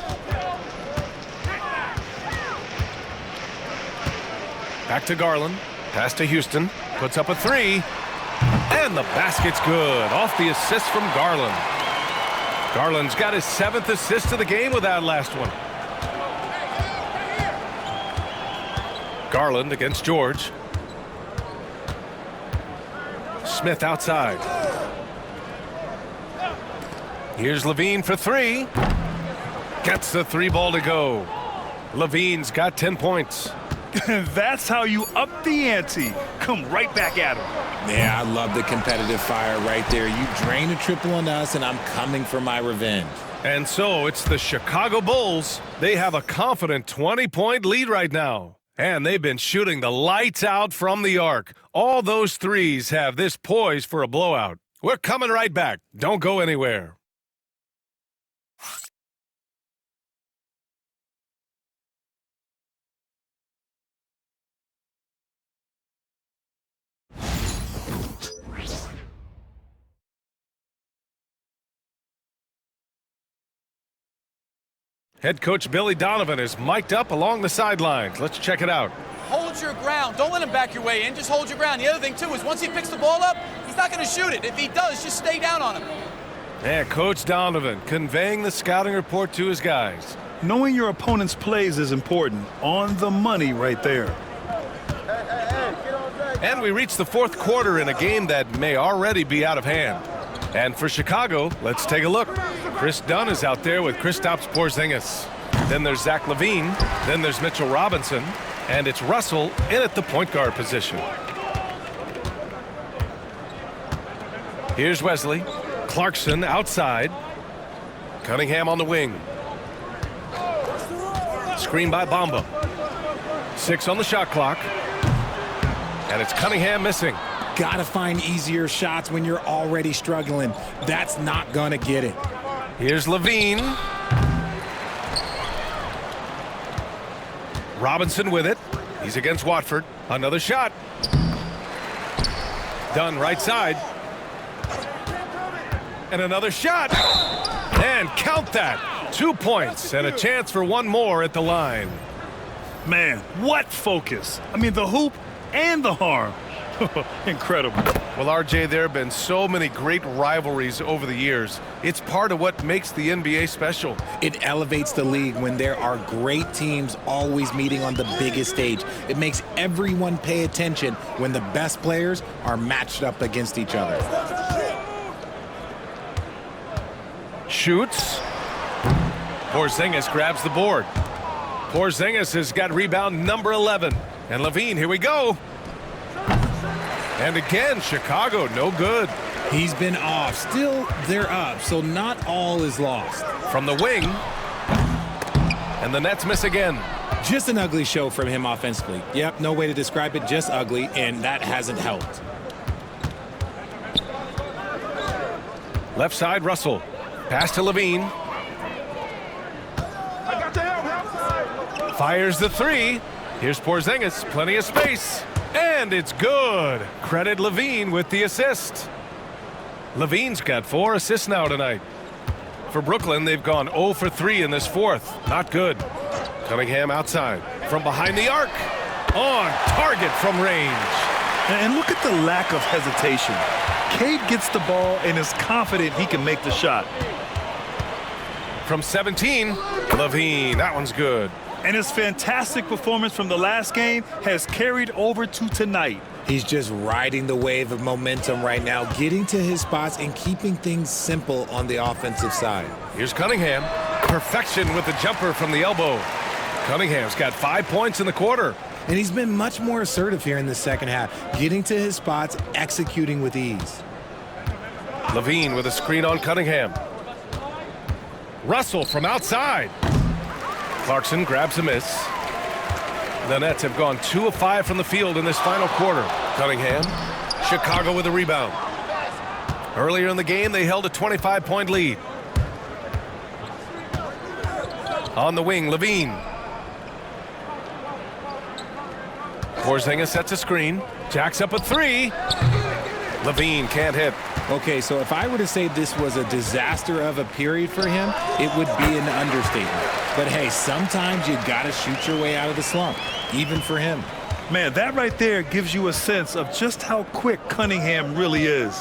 Back to Garland. Pass to Houston. Puts up a 3. And the basket's good. Off the assist from Garland. Garland's got his 7th assist of the game with that last one. Garland against George. Smith outside. Here's Levine for 3. Gets the 3-ball to go. Levine's got 10 points.
That's how you up the ante. Come right back at him.
Yeah, I love the competitive fire right there. You drain a triple on us, and I'm coming for my revenge.
And so it's the Chicago Bulls. They have a confident 20-point lead right now. And they've been shooting the lights out from the arc. All those threes have this poised for a blowout. We're coming right back. Don't go anywhere. Head coach Billy Donovan is mic'd up along the sidelines. Let's check it out.
Hold your ground. Don't let him back your way in. Just hold your ground. The other thing, too, is once he picks the ball up, he's not going to shoot it. If he does, just stay down on him.
Yeah, Coach Donovan conveying the scouting report to his guys.
Knowing your opponent's plays is important. On the money right there.
And we reach the fourth quarter in a game that may already be out of hand. And for Chicago, let's take a look. Chris Dunn is out there with Kristaps Porzingis. Then there's Zach Levine. Then there's Mitchell Robinson. And it's Russell in at the point guard position. Here's Wesley. Clarkson outside. Cunningham on the wing. Screen by Bamba. 6 on the shot clock. And it's Cunningham missing.
Gotta find easier shots when you're already struggling. That's not gonna get it.
Here's Levine. Robinson with it. He's against Watford. Another shot. Dunn right side. And another shot. And count that. 2 points and a chance for one more at the line.
Man, what focus. I mean, the hoop and the harm. Incredible.
Well, RJ, there have been so many great rivalries over the years. It's part of what makes the NBA special.
It elevates the league when there are great teams always meeting on the biggest stage. It makes everyone pay attention when the best players are matched up against each other.
Shoots. Porzingis grabs the board. Porzingis has got rebound number 11. And Levine, here we go. And again, Chicago, no good.
He's been off. Still, they're up, so not all is lost.
From the wing. And the Nets miss again.
Just an ugly show from him offensively. Yep, no way to describe it, just ugly, and that hasn't helped.
Left side, Russell. Pass to Levine. Fires the three. Here's Porzingis, plenty of space. And it's good. Credit Levine with the assist. Levine's got 4 assists now tonight. For Brooklyn, they've gone 0 for 3 in this fourth. Not good. Cunningham outside. From behind the arc. On target from range.
And look at the lack of hesitation. Cade gets the ball and is confident he can make the shot.
From 17, Levine. That one's good.
And his fantastic performance from the last game has carried over to tonight.
He's just riding the wave of momentum right now, getting to his spots and keeping things simple on the offensive side.
Here's Cunningham. Perfection with the jumper from the elbow. Cunningham's got 5 points in the quarter.
And he's been much more assertive here in the second half, getting to his spots, executing with ease.
Levine with a screen on Cunningham. Russell from outside. Clarkson grabs a miss. The Nets have gone 2 of 5 from the field in this final quarter. Cunningham, Chicago with a rebound. Earlier in the game, they held a 25-point lead. On the wing, Levine. Porzingis sets a screen. Jacks up a 3. Levine can't hit.
Okay, so if I were to say this was a disaster of a period for him, it would be an understatement. But hey, sometimes you gotta shoot your way out of the slump, even for him.
Man, that right there gives you a sense of just how quick Cunningham really is.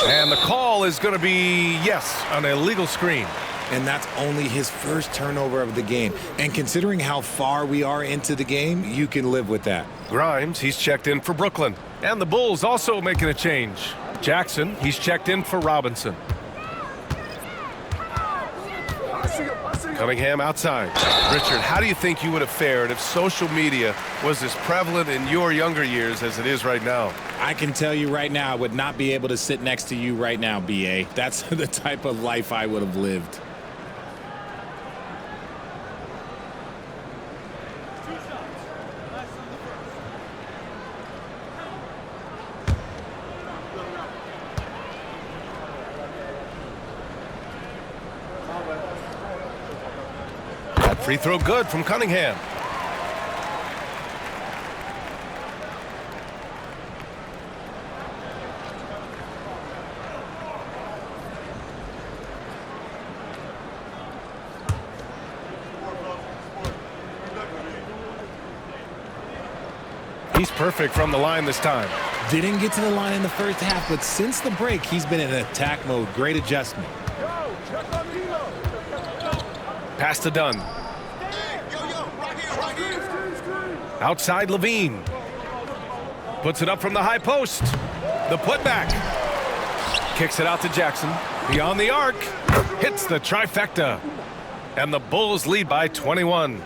And the call is going to be, yes, an illegal screen.
And that's only his first turnover of the game. And considering how far we are into the game, you can live with that.
Grimes, he's checked in for Brooklyn. And the Bulls also making a change. Jackson, he's checked in for Robinson. Cunningham outside. Richard, how do you think you would have fared if social media was as prevalent in your younger years as it is right now?
I can tell you right now, I would not be able to sit next to you right now, BA. That's the type of life I would have lived.
Free throw good from Cunningham. He's perfect from the line this time.
Didn't get to the line in the first half, but since the break, he's been in attack mode. Great adjustment.
Pass to Dunn. Outside Levine. Puts it up from the high post. The putback. Kicks it out to Jackson. Beyond the arc. Hits the trifecta. And the Bulls lead by 21.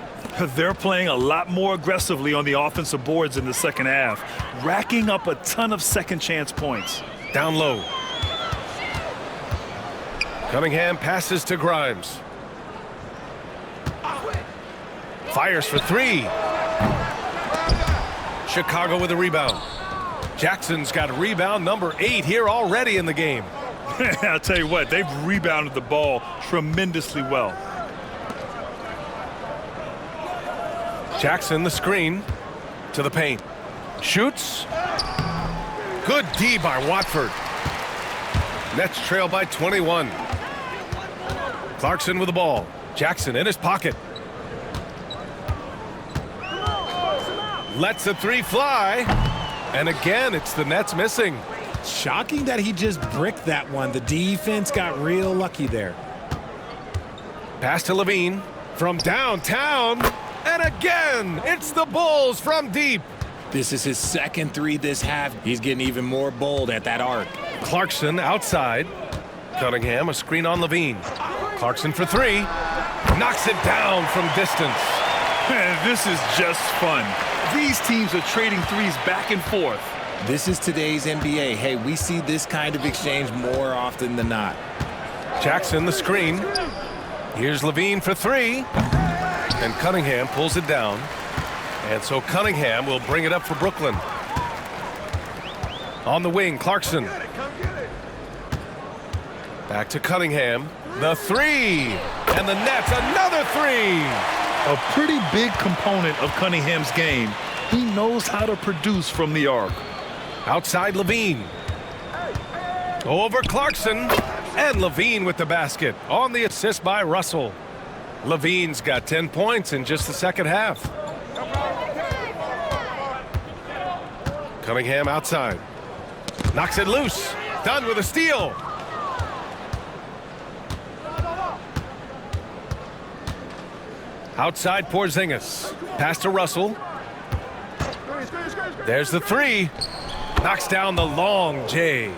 They're playing a lot more aggressively on the offensive boards in the second half, racking up a ton of second chance points.
Down low. Cunningham passes to Grimes. Fires for 3. Chicago with a rebound. Jackson's got rebound number 8 here already in the game.
I'll tell you what, they've rebounded the ball tremendously well.
Jackson the screen to the paint. Shoots. Good D by Watford. Nets trail by 21. Clarkson with the ball. Jackson in his pocket. Lets a 3 fly. And again, it's the Nets missing.
Shocking that he just bricked that one. The defense got real lucky there.
Pass to Levine from downtown. And again, it's the Bulls from deep.
This is his second 3 this half. He's getting even more bold at that arc.
Clarkson outside. Cunningham, a screen on Levine. Clarkson for 3. Knocks it down from distance.
This is just fun. These teams are trading threes back and forth.
This is today's NBA. Hey, we see this kind of exchange more often than not.
Jackson the screen. Here's Levine for 3. And Cunningham pulls it down. And so Cunningham will bring it up for Brooklyn. On the wing, Clarkson. Back to Cunningham. The three. And the net's another three.
A pretty big component of Cunningham's game. He knows how to produce from the arc.
Outside Levine. Over Clarkson. And Levine with the basket on the assist by Russell. Levine's got 10 points in just the second half. Cunningham outside. Knocks it loose. Done with a steal. Outside Porzingis. Pass to Russell. There's the three. Knocks down the long J.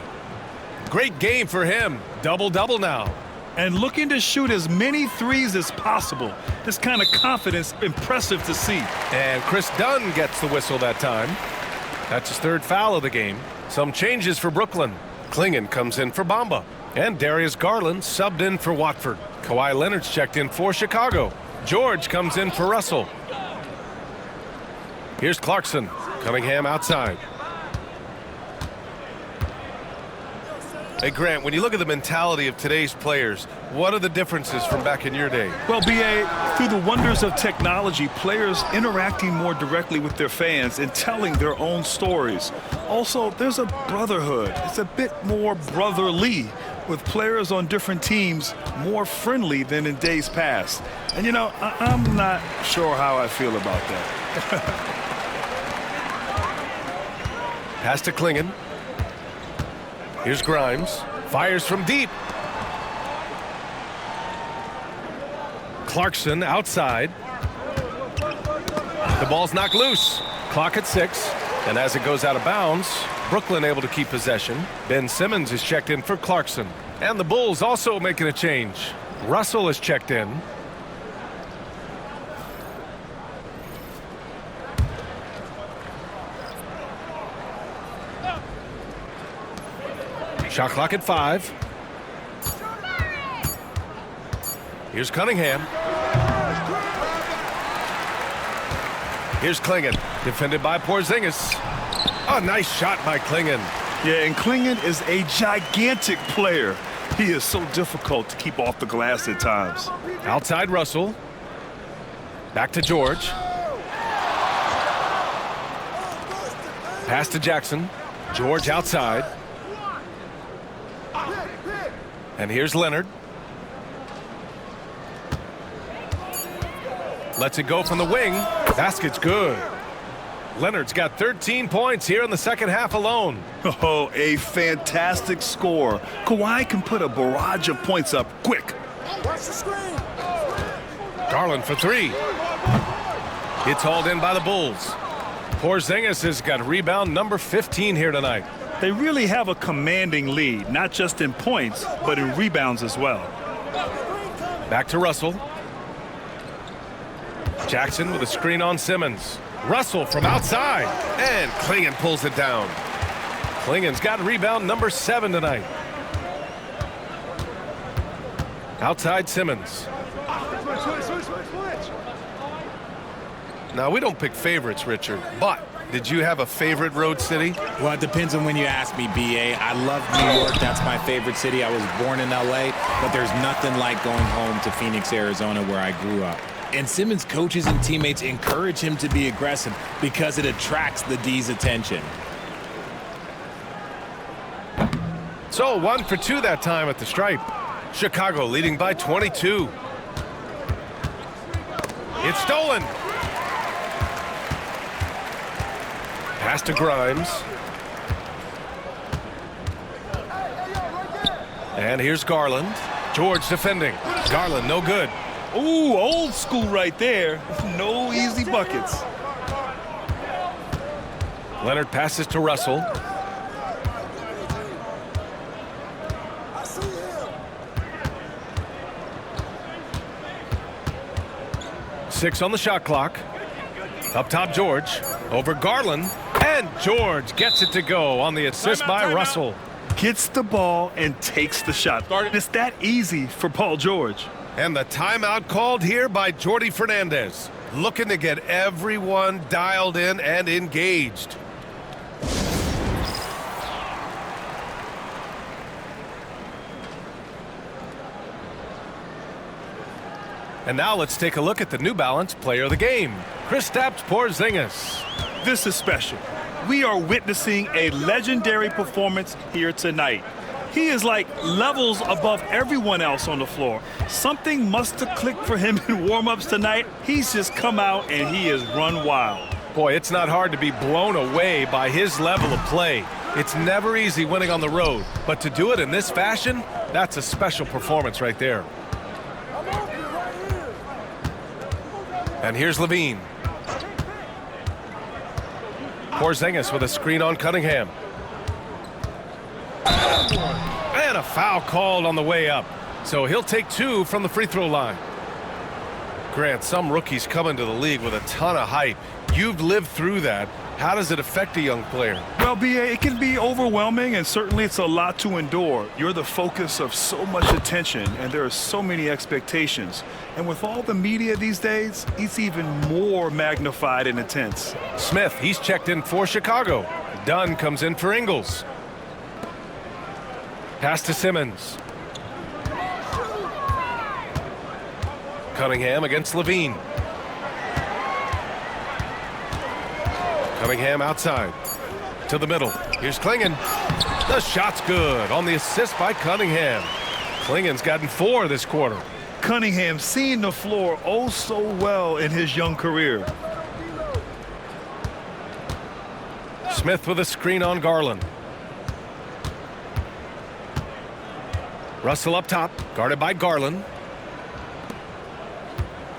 Great game for him. Double-double now.
And looking to shoot as many threes as possible. This kind of confidence, impressive to see.
And Chris Dunn gets the whistle that time. That's his third foul of the game. Some changes for Brooklyn. Klingon comes in for Bamba. And Darius Garland subbed in for Watford. Kawhi Leonard's checked in for Chicago. George comes in for Russell. Here's Clarkson. Cunningham outside. Hey, Grant, when you look at the mentality of today's players, what are the differences from back in your day?
Well, B.A., through the wonders of technology, players interacting more directly with their fans and telling their own stories. Also, there's a brotherhood. It's a bit more brotherly, with players on different teams more friendly than in days past. And, you know, I'm not sure how I feel about that.
Pass to Klingon. Here's Grimes. Fires from deep. Clarkson outside. The ball's knocked loose. Clock at 6. And as it goes out of bounds, Brooklyn able to keep possession. Ben Simmons is checked in for Clarkson. And the Bulls also making a change. Russell is checked in. Shot clock at 5. Here's Cunningham. Here's Klingon. Defended by Porzingis. A nice shot by Klingon.
Yeah, and Klingon is a gigantic player. He is so difficult to keep off the glass at times.
Outside Russell. Back to George. Pass to Jackson. George outside. And here's Leonard. Lets it go from the wing. Basket's good. Leonard's got 13 points here in the second half alone.
Oh, a fantastic score. Kawhi can put a barrage of points up quick.
Watch the screen.
Garland for 3. It's hauled in by the Bulls. Porzingis has got rebound number 15 here tonight.
They really have a commanding lead, not just in points, but in rebounds as well.
Back to Russell. Jackson with a screen on Simmons. Russell from outside. And Klingon pulls it down. Klingon's got rebound number 7 tonight. Outside Simmons. Now, we don't pick favorites, Richard, but did you have a favorite road city?
Well, it depends on when you ask me, B.A. I love New York. That's my favorite city. I was born in L.A., but there's nothing like going home to Phoenix, Arizona, where I grew up. And Simmons' coaches and teammates encourage him to be aggressive because it attracts the D's attention.
So 1 for 2 that time at the stripe. Chicago leading by 22. It's stolen. Pass to Grimes. And here's Garland. George defending. Garland no good.
Ooh, old school right there. No easy buckets.
Leonard passes to Russell. Six on the shot clock. Up top, George. Over Garland. And George gets it to go on the assist by Russell.
Gets the ball and takes the shot. It's that easy for Paul George.
And the timeout called here by Jordy Fernandez, looking to get everyone dialed in and engaged. And now let's take a look at the New Balance Player of the Game, Kristaps Porzingis.
This is special. We are witnessing a legendary performance here tonight. He is like levels above everyone else on the floor. Something must have clicked for him in warm-ups tonight. He's just come out and he has run wild.
Boy, it's not hard to be blown away by his level of play. It's never easy winning on the road, but to do it in this fashion, that's a special performance right there. And here's Levine. Porzingis with a screen on Cunningham. And a foul called on the way up. So he'll take 2 from the free throw line. Grant, some rookies come into the league with a ton of hype. You've lived through that. How does it affect a young player?
Well, BA, it can be overwhelming, and certainly it's a lot to endure. You're the focus of so much attention, and there are so many expectations. And with all the media these days, it's even more magnified and intense.
Smith, he's checked in for Chicago. Dunn comes in for Ingles. Pass to Simmons. Cunningham against Levine. Cunningham outside to the middle. Here's Klingon. The shot's good on the assist by Cunningham. Klingon's gotten 4 this quarter.
Cunningham seeing the floor oh so well in his young career.
Smith with a screen on Garland. Russell up top, guarded by Garland.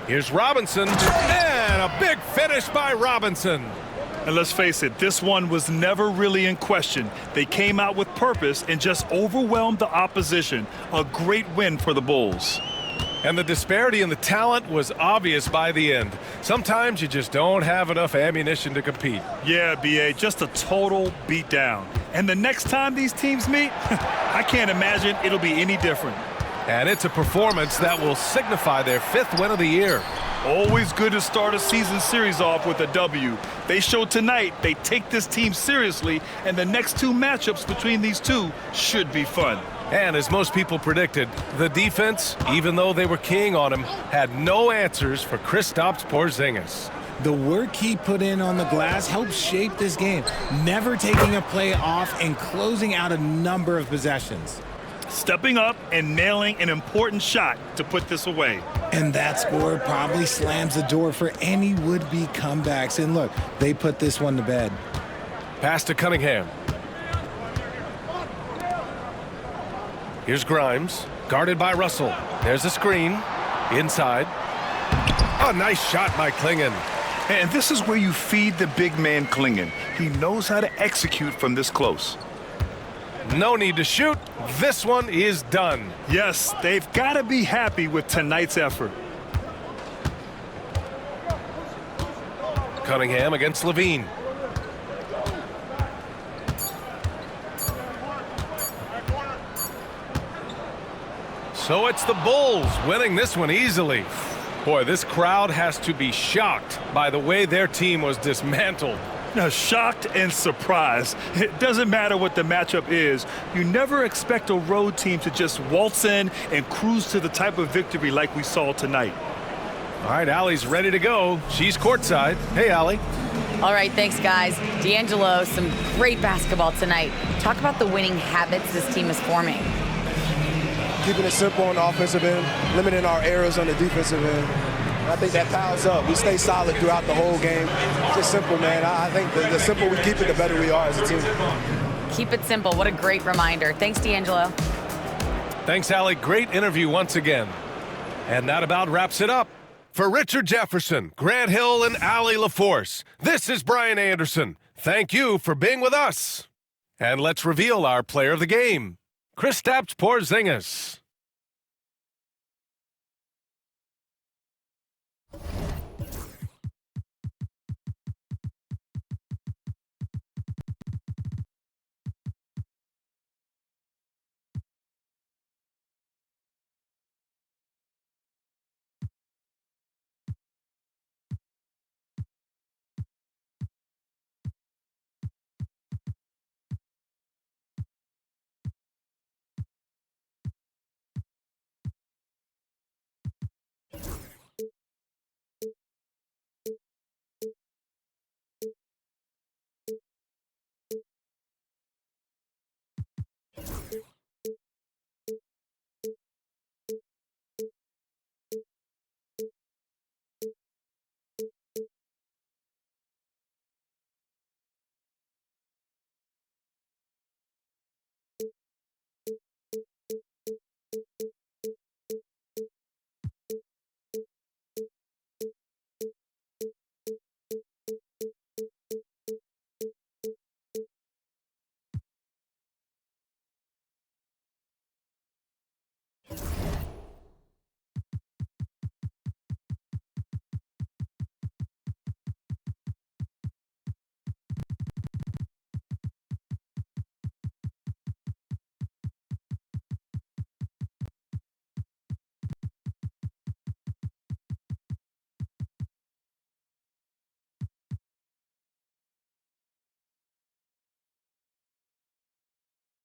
Here's Robinson, and a big finish by Robinson.
And let's face it, this one was never really in question. They came out with purpose and just overwhelmed the opposition. A great win for the Bulls.
And the disparity in the talent was obvious by the end. Sometimes you just don't have enough ammunition to compete.
Yeah, BA, just a total beatdown. And the next time these teams meet, I can't imagine it'll be any different.
And it's a performance that will signify their 5th win of the year.
Always good to start a season series off with a W. They showed tonight they take this team seriously, and the next 2 matchups between these two should be fun.
And as most people predicted, the defense, even though they were keying on him, had no answers for Kristaps Porzingis.
The work he put in on the glass helped shape this game, never taking a play off and closing out a number of possessions.
Stepping up and nailing an important shot to put this away.
And that score probably slams the door for any would-be comebacks. And look, they put this one to bed.
Pass to Cunningham. Here's Grimes, guarded by Russell. There's a screen. Inside. A nice shot by Klingon.
And this is where you feed the big man Klingon. He knows how to execute from this close.
No need to shoot. This one is done.
Yes, they've got to be happy with tonight's effort.
Cunningham against Levine. So it's the Bulls winning this one easily. Boy, this crowd has to be shocked by the way their team was dismantled.
Now, shocked and surprised. It doesn't matter what the matchup is. You never expect a road team to just waltz in and cruise to the type of victory like we saw tonight.
All right, Allie's ready to go. She's courtside. Hey, Allie.
All right, thanks, guys. D'Angelo, some great basketball tonight. Talk about the winning habits this team is forming.
Keeping it simple on the offensive end, limiting our errors on the defensive end. I think that piles up. We stay solid throughout the whole game. Just simple, man. I think the simpler we keep it, the better we are as a team.
Keep it simple. What a great reminder. Thanks, D'Angelo.
Thanks, Allie. Great interview once again. And that about wraps it up. For Richard Jefferson, Grant Hill, and Allie LaForce, this is Brian Anderson. Thank you for being with us. And let's reveal our player of the game, Kristaps Porzingis.